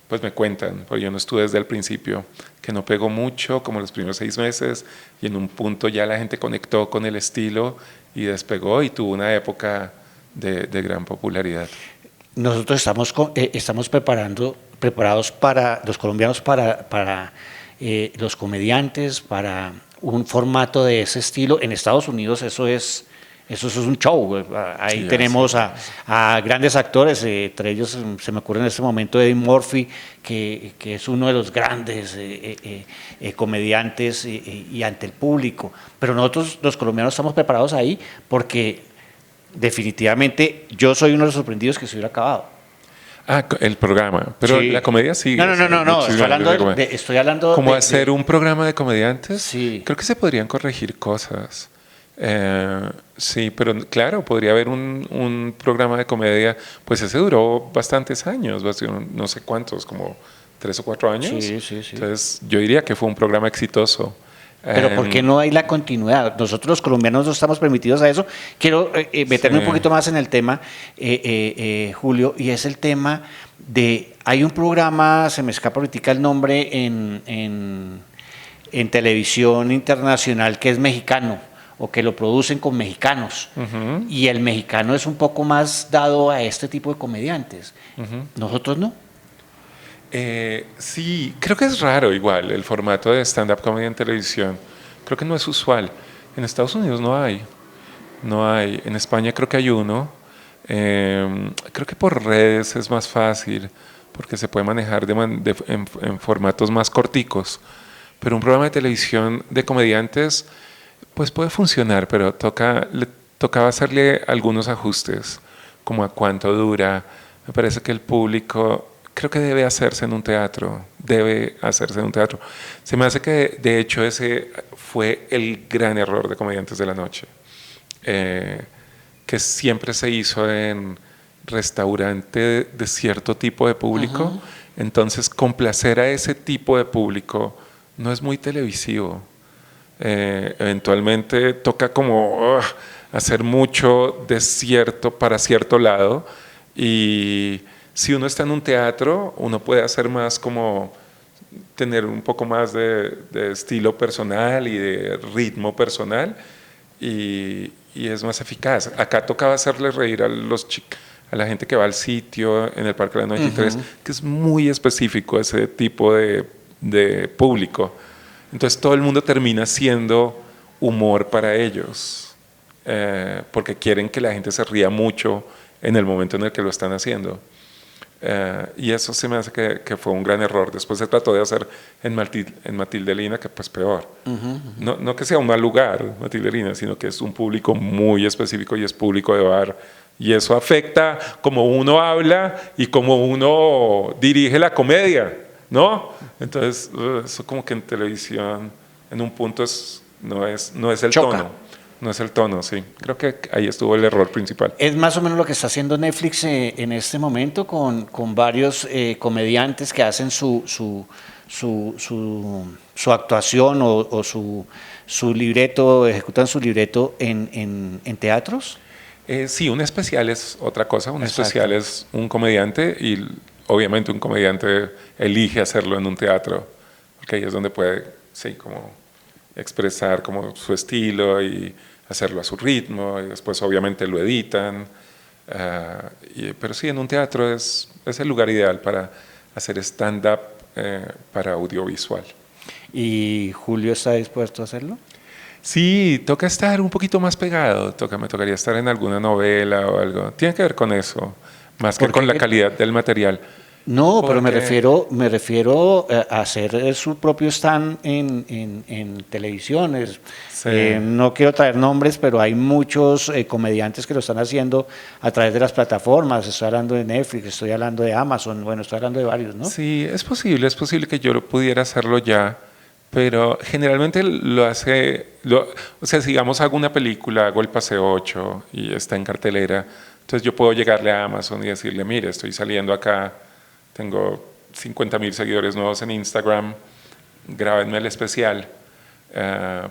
pues me cuentan, porque yo no estuve desde el principio, que no pegó mucho, como los primeros 6 meses, y en un punto ya la gente conectó con el estilo y despegó y tuvo una época de gran popularidad. Nosotros estamos preparados para los colombianos, para los comediantes, para un formato de ese estilo. En Estados Unidos eso es un show. Ahí sí, tenemos a grandes actores, entre ellos se me ocurre en este momento Eddie Murphy, que es uno de los grandes comediantes y ante el público. Pero nosotros los colombianos estamos preparados ahí porque definitivamente yo soy uno de los sorprendidos que se hubiera acabado. El programa, pero sí. La comedia sigue. No, estoy hablando ¿Cómo hacer un programa de comediantes? Sí. Creo que se podrían corregir cosas. Sí, pero claro, podría haber un programa de comedia, pues ese duró bastantes años, no sé cuántos, como 3 o 4 años. Sí, sí, sí. Entonces yo diría que fue un programa exitoso. Pero ¿por qué no hay la continuidad? Nosotros los colombianos no estamos permitidos a eso. Quiero meterme un Sí. poquito más en el tema, Julio, y es el tema hay un programa, se me escapa ahorita el nombre, en televisión internacional que es mexicano o que lo producen con mexicanos. Y el mexicano es un poco más dado a este tipo de comediantes. Nosotros no. Sí, creo que es raro igual el formato de stand-up comedy en televisión. Creo que no es usual. En Estados Unidos no hay. No hay. En España creo que hay uno. Creo que por redes es más fácil porque se puede manejar en formatos más corticos. Pero un programa de televisión de comediantes pues puede funcionar, pero le tocaba hacerle algunos ajustes, como a cuánto dura. Me parece que el público creo que debe hacerse en un teatro, Se me hace que de hecho ese fue el gran error de Comediantes de la Noche, que siempre se hizo en restaurante de cierto tipo de público. Entonces complacer a ese tipo de público no es muy televisivo. Eventualmente toca como hacer mucho para cierto lado, y si uno está en un teatro uno puede hacer más como tener un poco más de estilo personal y de ritmo personal, y es más eficaz. Acá tocaba hacerle reír a la gente que va al sitio en el Parque de la 93, que es muy específico ese tipo de público. Entonces todo el mundo termina siendo humor para ellos, porque quieren que la gente se ría mucho en el momento en el que lo están haciendo. Y eso se me hace que fue un gran error. Después se trató de hacer en Matilde Lina, que pues peor. No que sea un mal lugar, Matilde Lina, sino que es un público muy específico y es público de bar. Y eso afecta cómo uno habla y cómo uno dirige la comedia, ¿no? Entonces, eso como que en televisión, en un punto no es el Choca. tono. No es el tono, sí. Creo que ahí estuvo el error principal. Es más o menos lo que está haciendo Netflix en este momento con varios comediantes que hacen su actuación o su libreto, ejecutan su libreto en teatros. Sí, un especial es otra cosa. Un Exacto. especial es un comediante y obviamente un comediante elige hacerlo en un teatro, porque ahí es donde puede, sí, como expresar como su estilo y hacerlo a su ritmo, y después obviamente lo editan. Pero sí, en un teatro es el lugar ideal para hacer stand-up para audiovisual. ¿Y Julio está dispuesto a hacerlo? Sí, toca estar un poquito más pegado, me tocaría estar en alguna novela o algo. Tiene que ver con eso, más que con la calidad del material. No, pero me Porque- refiero a hacer su propio stand en televisiones. Sí. No quiero traer nombres, pero hay muchos comediantes que lo están haciendo a través de las plataformas. Estoy hablando de Netflix, estoy hablando de Amazon, bueno, estoy hablando de varios, ¿no? Sí, es posible que yo lo pudiera hacerlo ya, pero generalmente lo hace, o sea, si digamos hago una película, hago El Paseo 8 y está en cartelera, entonces yo puedo llegarle a Amazon y decirle, mire, estoy saliendo acá, tengo 50,000 seguidores nuevos en Instagram, grábenme el especial,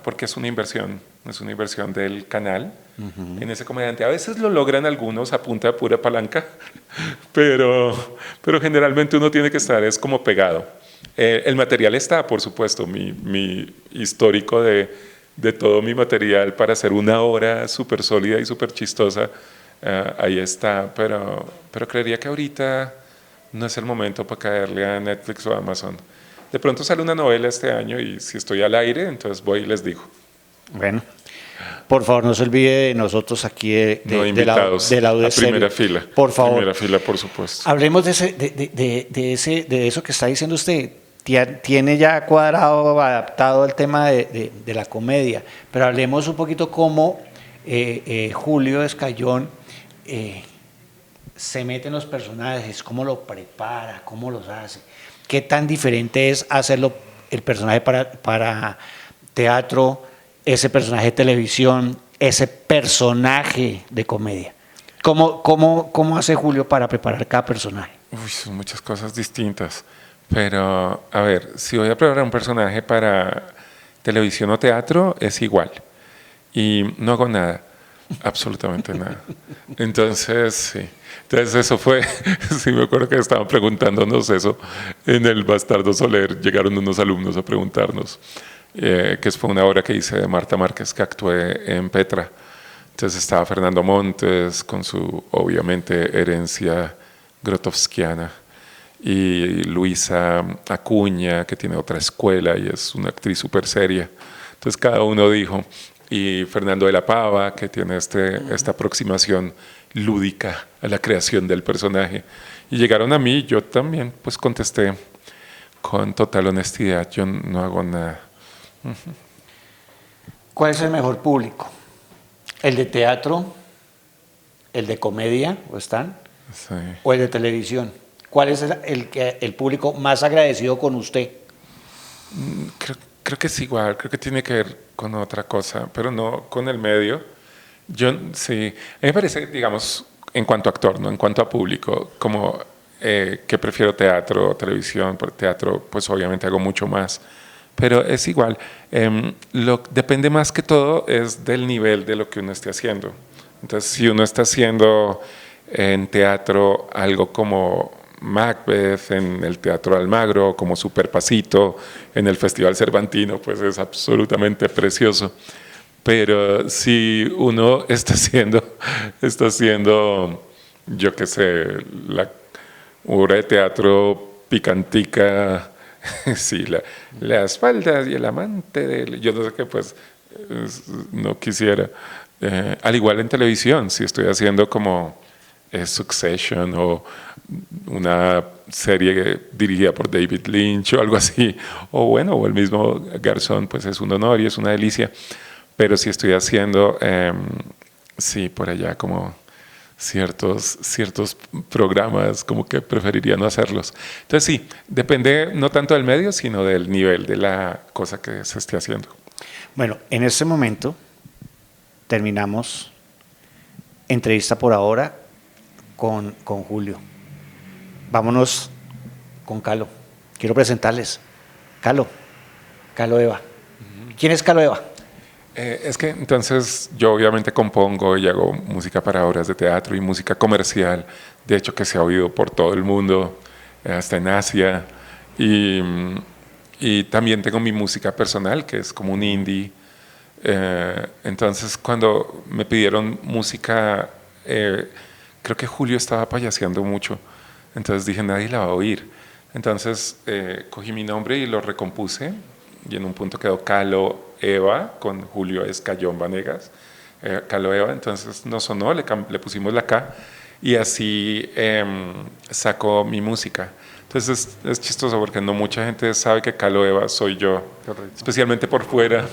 porque es una inversión del canal en ese comediante. A veces lo logran algunos a punta de pura palanca, pero generalmente uno tiene que estar, es como pegado. El material está, por supuesto, mi histórico de todo mi material para hacer una obra súper sólida y súper chistosa, ahí está, pero creería que ahorita no es el momento para caerle a Netflix o a Amazon. De pronto sale una novela este año y si estoy al aire, entonces voy y les digo. Bueno, por favor, no se olvide de nosotros aquí Invitados de la a primera fila. Por favor. Primera fila, por supuesto. Hablemos de eso que está diciendo usted. Tiene ya cuadrado, adaptado el tema de la comedia, pero hablemos un poquito cómo Julio Escayón se mete en los personajes, cómo lo prepara, cómo los hace. ¿Qué tan diferente es hacerlo el personaje para teatro, ese personaje de televisión, ese personaje de comedia? ¿Cómo hace Julio para preparar cada personaje? Uy, son muchas cosas distintas. Pero, a ver, si voy a preparar un personaje para televisión o teatro, es igual. Y no hago nada, absolutamente nada. Entonces, sí. Entonces, eso fue, sí me acuerdo que estaban preguntándonos eso en el Bastardo Soler. Llegaron unos alumnos a preguntarnos, que fue una obra que hice de Marta Márquez, que actué en Petra. Entonces estaba Fernando Montes con su, obviamente, herencia grotowskiana, y Luisa Acuña, que tiene otra escuela y es una actriz súper seria. Entonces cada uno dijo, y Fernando de la Pava, que tiene esta aproximación lúdica a la creación del personaje. Y llegaron a mí, yo también pues contesté con total honestidad, yo no hago nada. ¿Cuál es el mejor público? ¿El de teatro? ¿El de comedia? ¿O están? Sí. ¿O el de televisión? ¿Cuál es el público más agradecido con usted? Creo que es igual, creo que tiene que ver con otra cosa, pero no con el medio. Yo sí, a mí me parece, digamos, en cuanto a actor, no en cuanto a público, como que prefiero teatro o televisión. Por teatro, pues obviamente hago mucho más, pero es igual. Depende más que todo es del nivel de lo que uno esté haciendo. Entonces, si uno está haciendo en teatro algo como Macbeth en el Teatro Almagro, como Superpasito en el Festival Cervantino, pues es absolutamente precioso. Pero si uno está haciendo, yo qué sé, la obra de teatro picantica, sí, las espaldas y el amante de, yo no sé qué, pues no quisiera. Al igual en televisión, si estoy haciendo como Succession o una serie dirigida por David Lynch o algo así, o bueno, o el mismo Garzón, pues es un honor y es una delicia. Pero si estoy haciendo, sí, por allá como ciertos programas, como que preferiría no hacerlos. Entonces sí, depende no tanto del medio, sino del nivel de la cosa que se esté haciendo. Bueno, en este momento terminamos entrevista por ahora con Julio. Vámonos con Calo. Quiero presentarles. Calo Eva. ¿Quién es Calo Eva? Es que entonces yo obviamente compongo y hago música para obras de teatro y música comercial, de hecho que se ha oído por todo el mundo, hasta en Asia, y también tengo mi música personal, que es como un indie. Entonces cuando me pidieron música, creo que Julio estaba payaseando mucho, entonces dije nadie la va a oír. Entonces cogí mi nombre y lo recompuse, y en un punto quedó Calo Eva, con Julio Escayón Vanegas, Calo Eva. Entonces no sonó, le pusimos la K, y así sacó mi música. Entonces es chistoso porque no mucha gente sabe que Calo Eva soy yo. Correcto. Especialmente por fuera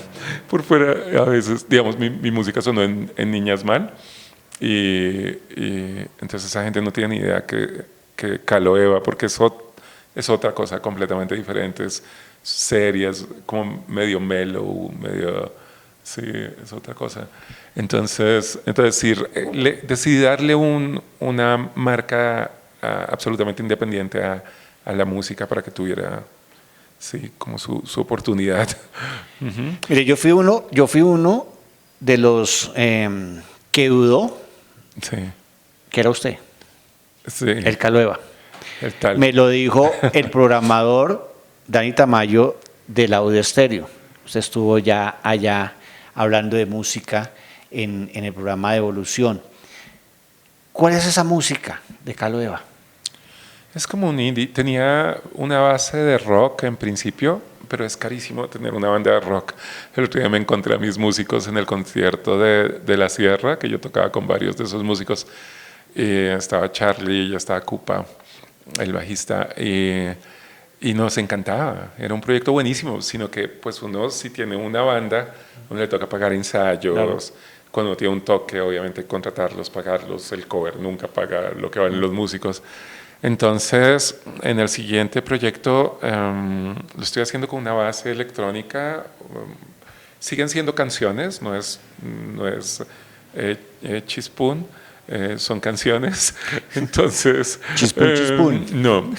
a veces, digamos, mi música sonó en Niñas Mal, y entonces esa gente no tiene ni idea que Calo Eva, porque es otra cosa completamente diferente, es seria, es como medio mellow, medio, sí, es otra cosa. Entonces sí, decidí darle una marca absolutamente independiente a la música para que tuviera, sí, como su oportunidad. Uh-huh. Mire, yo fui uno de los que dudó, sí, que era usted, sí, el Calo Eva. el tal. Me lo dijo el programador Dani Tamayo del Audio Estéreo. Usted estuvo ya allá hablando de música en el programa de Evolución. ¿Cuál es esa música de Calo Eva? Es como un indie. Tenía una base de rock en principio, pero es carísimo tener una banda de rock. El otro día me encontré a mis músicos en el concierto de La Sierra, que yo tocaba con varios de esos músicos. Estaba Charlie, ya estaba Cupa, el bajista, y nos encantaba. Era un proyecto buenísimo, sino que pues uno si tiene una banda, uno le toca pagar ensayos. Claro. Cuando tiene un toque, obviamente contratarlos, pagarlos, el cover nunca paga lo que valen los músicos. Entonces, en el siguiente proyecto lo estoy haciendo con una base electrónica siguen siendo canciones, no es chispún, son canciones. Entonces, Chispún, chispún. no,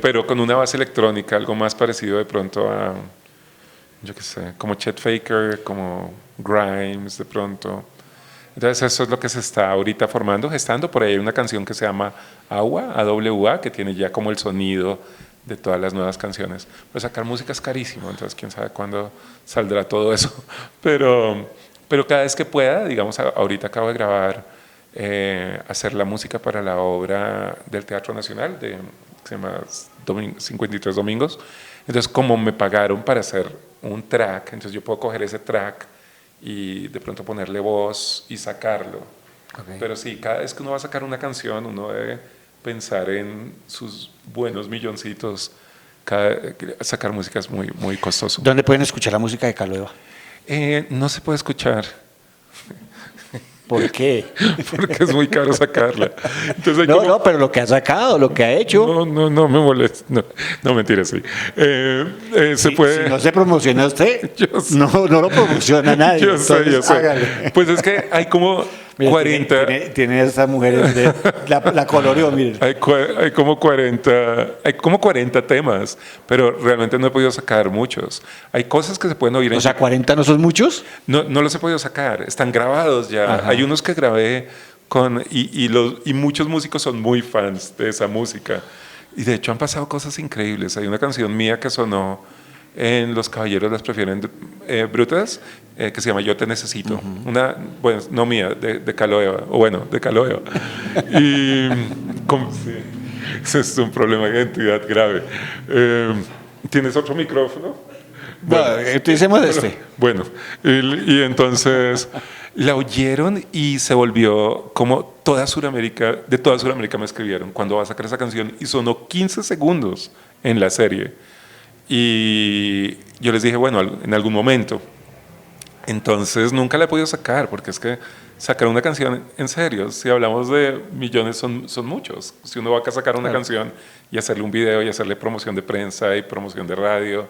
pero con una base electrónica, algo más parecido de pronto a, yo qué sé, como Chet Faker, como Grimes de pronto. Entonces eso es lo que se está ahorita formando, gestando. Por ahí hay una canción que se llama Agua, AWA, que tiene ya como el sonido de todas las nuevas canciones. Pues sacar música es carísimo, entonces quién sabe cuándo saldrá todo eso. Pero cada vez que pueda, digamos, ahorita acabo de grabar, hacer la música para la obra del Teatro Nacional, que se llama 53 Domingos. Entonces, como me pagaron para hacer un track, entonces yo puedo coger ese track y de pronto ponerle voz y sacarlo. Okay. Pero sí, cada vez que uno va a sacar una canción, uno debe pensar en sus buenos milloncitos. Sacar música es muy, muy costoso. ¿Dónde pueden escuchar la música de Calo Eva? No se puede escuchar. ¿Por qué? Porque es muy caro sacarla. Entonces no, pero lo que ha sacado, lo que ha hecho. No me molesta. No, mentira, sí. Se puede. Si no se promociona usted, sé. no lo promociona nadie. Yo sé. Hágale. Pues es que hay como 40. Tiene esas mujeres, la coloreó, miren. Hay como 40 temas, pero realmente no he podido sacar muchos. Hay cosas que se pueden oír. O sea, 40 no son muchos. No los he podido sacar, están grabados ya. Ajá. Hay unos que grabé y muchos músicos son muy fans de esa música. Y de hecho han pasado cosas increíbles. Hay una canción mía que sonó en Los Caballeros las Prefieren Brutas, que se llama Yo Te Necesito. Una, bueno, no mía, de Calo Eva, o bueno, de Calo Eva. Y sí, es un problema de identidad grave. ¿Tienes otro micrófono? Bueno, utilicemos este. Bueno, y entonces la oyeron y se volvió como de toda Sudamérica me escribieron cuando va a sacar esa canción y sonó 15 segundos en la serie. Y yo les dije, bueno, en algún momento. Entonces nunca la he podido sacar, porque es que sacar una canción, en serio, si hablamos de millones, son muchos. Si uno va a sacar una canción y hacerle un video y hacerle promoción de prensa y promoción de radio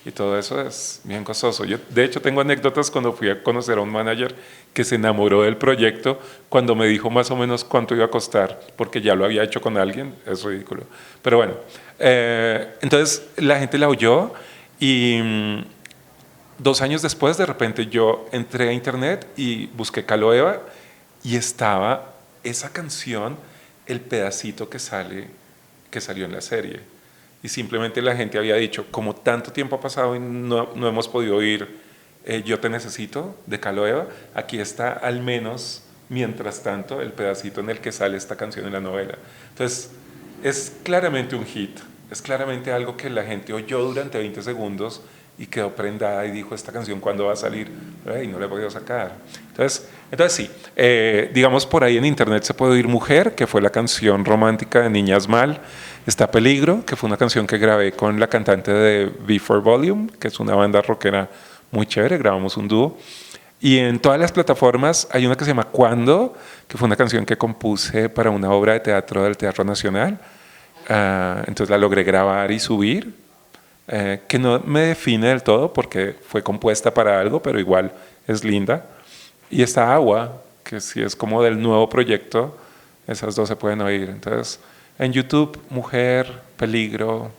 y todo eso es bien costoso. Yo, de hecho, tengo anécdotas cuando fui a conocer a un manager que se enamoró del proyecto cuando me dijo más o menos cuánto iba a costar, porque ya lo había hecho con alguien, es ridículo. Pero bueno, entonces la gente la oyó y 2 años después, de repente yo entré a internet y busqué Calo Eva y estaba esa canción, el pedacito que salió en la serie. Y simplemente la gente había dicho, como tanto tiempo ha pasado y no hemos podido oír Yo Te Necesito de Calo Eva, aquí está al menos, mientras tanto, el pedacito en el que sale esta canción en la novela. Entonces, es claramente un hit, es claramente algo que la gente oyó durante 20 segundos y quedó prendada y dijo, esta canción ¿cuándo va a salir? Y no la he podido sacar. Entonces sí, digamos por ahí en internet se puede oír Mujer, que fue la canción romántica de Niñas Mal. Está Peligro, que fue una canción que grabé con la cantante de V4 Volume, que es una banda rockera muy chévere, grabamos un dúo. Y en todas las plataformas hay una que se llama Cuando, que fue una canción que compuse para una obra de teatro del Teatro Nacional. Entonces la logré grabar y subir. Que no me define del todo porque fue compuesta para algo, pero igual es linda. Y está Agua, que si es como del nuevo proyecto, esas dos se pueden oír. Entonces, en YouTube, Mujer, Peligro,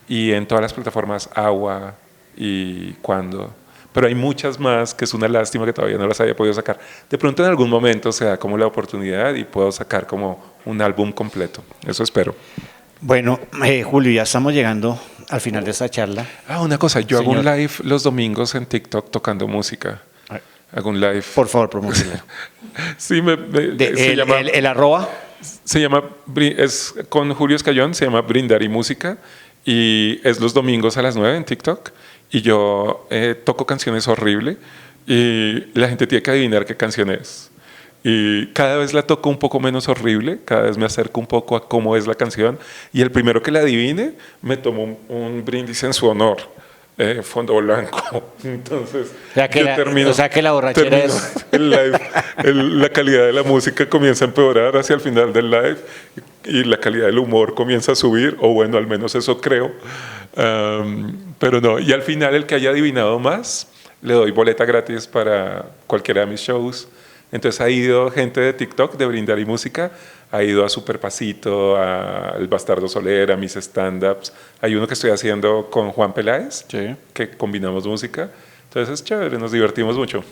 y en todas las plataformas Agua y Cuando. Pero hay muchas más que es una lástima que todavía no las haya podido sacar. De pronto en algún momento se da como la oportunidad y puedo sacar como un álbum completo. Eso espero. Bueno, Julio, ya estamos llegando al final de esta charla. Una cosa, yo Señor. hago un live los domingos en TikTok tocando música. Hago un live. Por favor, promocione. Sí, se llama, el arroba. se llama, es con Julio Escayón, se llama Brindar y Música, y es los domingos a las 9 en TikTok, y yo toco canciones horrible, y la gente tiene que adivinar qué canción es. Y cada vez la toco un poco menos horrible, cada vez me acerco un poco a cómo es la canción, y el primero que la adivine me tomo un brindis en su honor, fondo blanco. Entonces, o sea que la borrachera es... el live, la calidad de la música comienza a empeorar hacia el final del live y la calidad del humor comienza a subir, o bueno, al menos eso creo. Pero no, y al final el que haya adivinado más le doy boleta gratis para cualquiera de mis shows. Entonces ha ido gente de TikTok, de Brindar y Música, ha ido a Superpasito, a El Bastardo Soler, a mis stand-ups. Hay uno que estoy haciendo con Juan Peláez, Sí. que combinamos música. Entonces es chévere, nos divertimos mucho.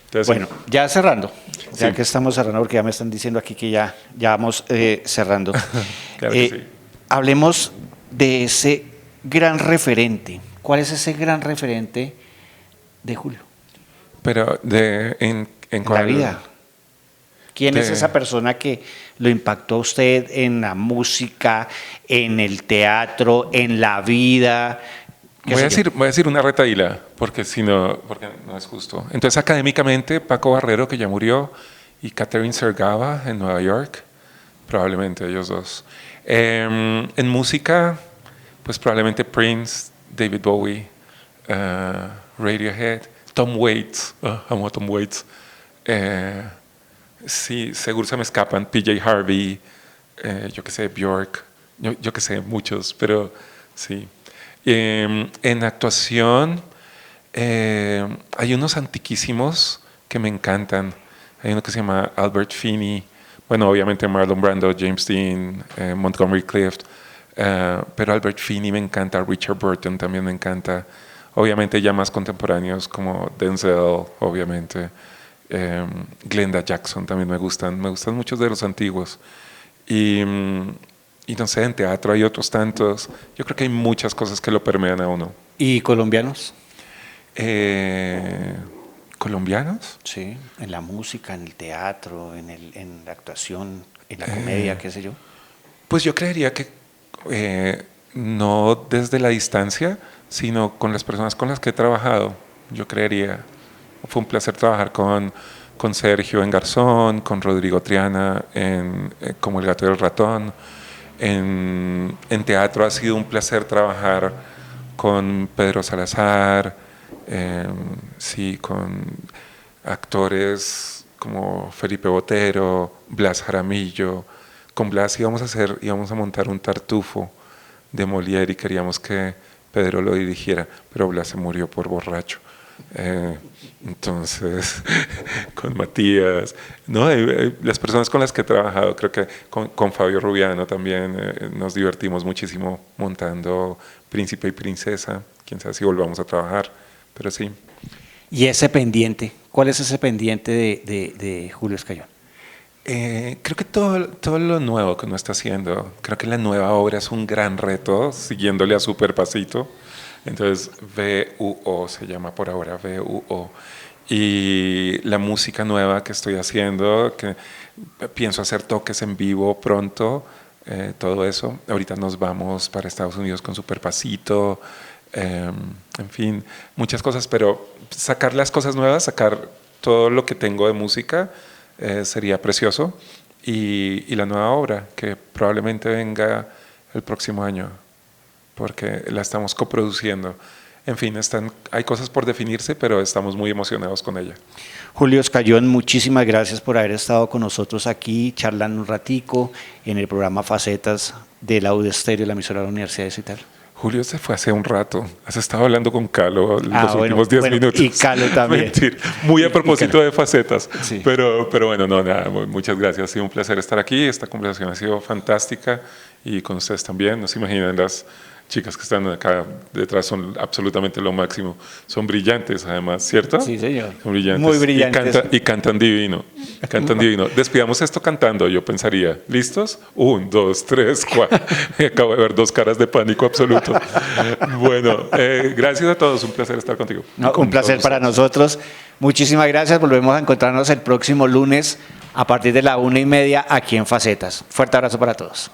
Entonces, Bueno, ya cerrando, ya Sí. que estamos cerrando, porque ya me están diciendo aquí que ya vamos cerrando. Claro que sí. Hablemos de ese gran referente. ¿Cuál es ese gran referente de Julio pero en en la cuál- vida? ¿Quién es de- esa persona que lo impactó a usted en la música, en el teatro, en la vida? ¿Qué Voy sé a, yo? decir, voy a decir una retaíla, porque no es justo. Entonces, académicamente, Paco Barrero, que ya murió, y Catherine Sergava en Nueva York, probablemente ellos dos. En música, pues probablemente Prince, David Bowie, Radiohead, Tom Waits, amo a Tom Waits. Sí, seguro se me escapan, PJ Harvey, yo que sé, Bjork, yo que sé, muchos, pero sí. En actuación, hay unos antiquísimos que me encantan. Hay uno que se llama Albert Finney, bueno, obviamente Marlon Brando, James Dean, Montgomery Clift, pero Albert Finney me encanta, Richard Burton también me encanta. Obviamente ya más contemporáneos como Denzel, obviamente. Glenda Jackson también me gustan muchos de los antiguos. Y no sé, en teatro hay otros tantos. Yo creo que hay muchas cosas que lo permean a uno. ¿Y colombianos? ¿Colombianos? Sí, en la música, en el teatro, en la actuación, en la comedia, qué sé yo. Pues yo creería que no desde la distancia, sino con las personas con las que he trabajado. Yo creería. Fue un placer trabajar con Sergio en Garzón, con Rodrigo Triana en Como el gato y el ratón. En teatro ha sido un placer trabajar con Pedro Salazar, sí, con actores como Felipe Botero, Blas Jaramillo. Con Blas íbamos a montar un Tartufo de Molière y queríamos que Pedro lo dirigiera, pero Blas se murió por borracho. Entonces, con Matías, ¿no? Las personas con las que he trabajado, creo que con Fabio Rubiano también nos divertimos muchísimo montando Príncipe y Princesa. Quién sabe si volvamos a trabajar, pero sí. ¿Y ese pendiente? ¿Cuál es ese pendiente de Julio Escayón? Creo que todo lo nuevo que uno está haciendo, creo que la nueva obra es un gran reto, siguiéndole a Superpasito. Entonces, VUO se llama por ahora, VUO. Y la música nueva que estoy haciendo, que pienso hacer toques en vivo pronto, todo eso. Ahorita nos vamos para Estados Unidos con Superpasito, en fin, muchas cosas, pero sacar las cosas nuevas, sacar todo lo que tengo de música, sería precioso. Y la nueva obra, que probablemente venga el próximo año, porque la estamos coproduciendo. En fin, hay cosas por definirse, pero estamos muy emocionados con ella. Julio Escayón, muchísimas gracias por haber estado con nosotros aquí, charlando un ratico en el programa Facetas de la UD Estéreo, la emisora de la Universidad de Cital. Julio se fue hace un rato. Has estado hablando con Calo los últimos 10 minutos. Y Calo también. Mentir. Muy a propósito de Facetas. Sí. Pero bueno, no, nada, muchas gracias. Ha sido un placer estar aquí. Esta conversación ha sido fantástica y con ustedes también. No se imaginan, las chicas que están acá detrás son absolutamente lo máximo. Son brillantes, además, ¿cierto? Sí, señor. Son brillantes. Muy brillantes. Y cantan divino. Cantan divino. Despidamos esto cantando, yo pensaría. ¿Listos? 1, 2, 3, 4. Acabo de ver 2 caras de pánico absoluto. Bueno, gracias a todos. Un placer estar contigo. No, Con un placer todos para ustedes. nosotros. Muchísimas gracias. Volvemos a encontrarnos el próximo lunes a partir de la 1:30 aquí en Facetas. Fuerte abrazo para todos.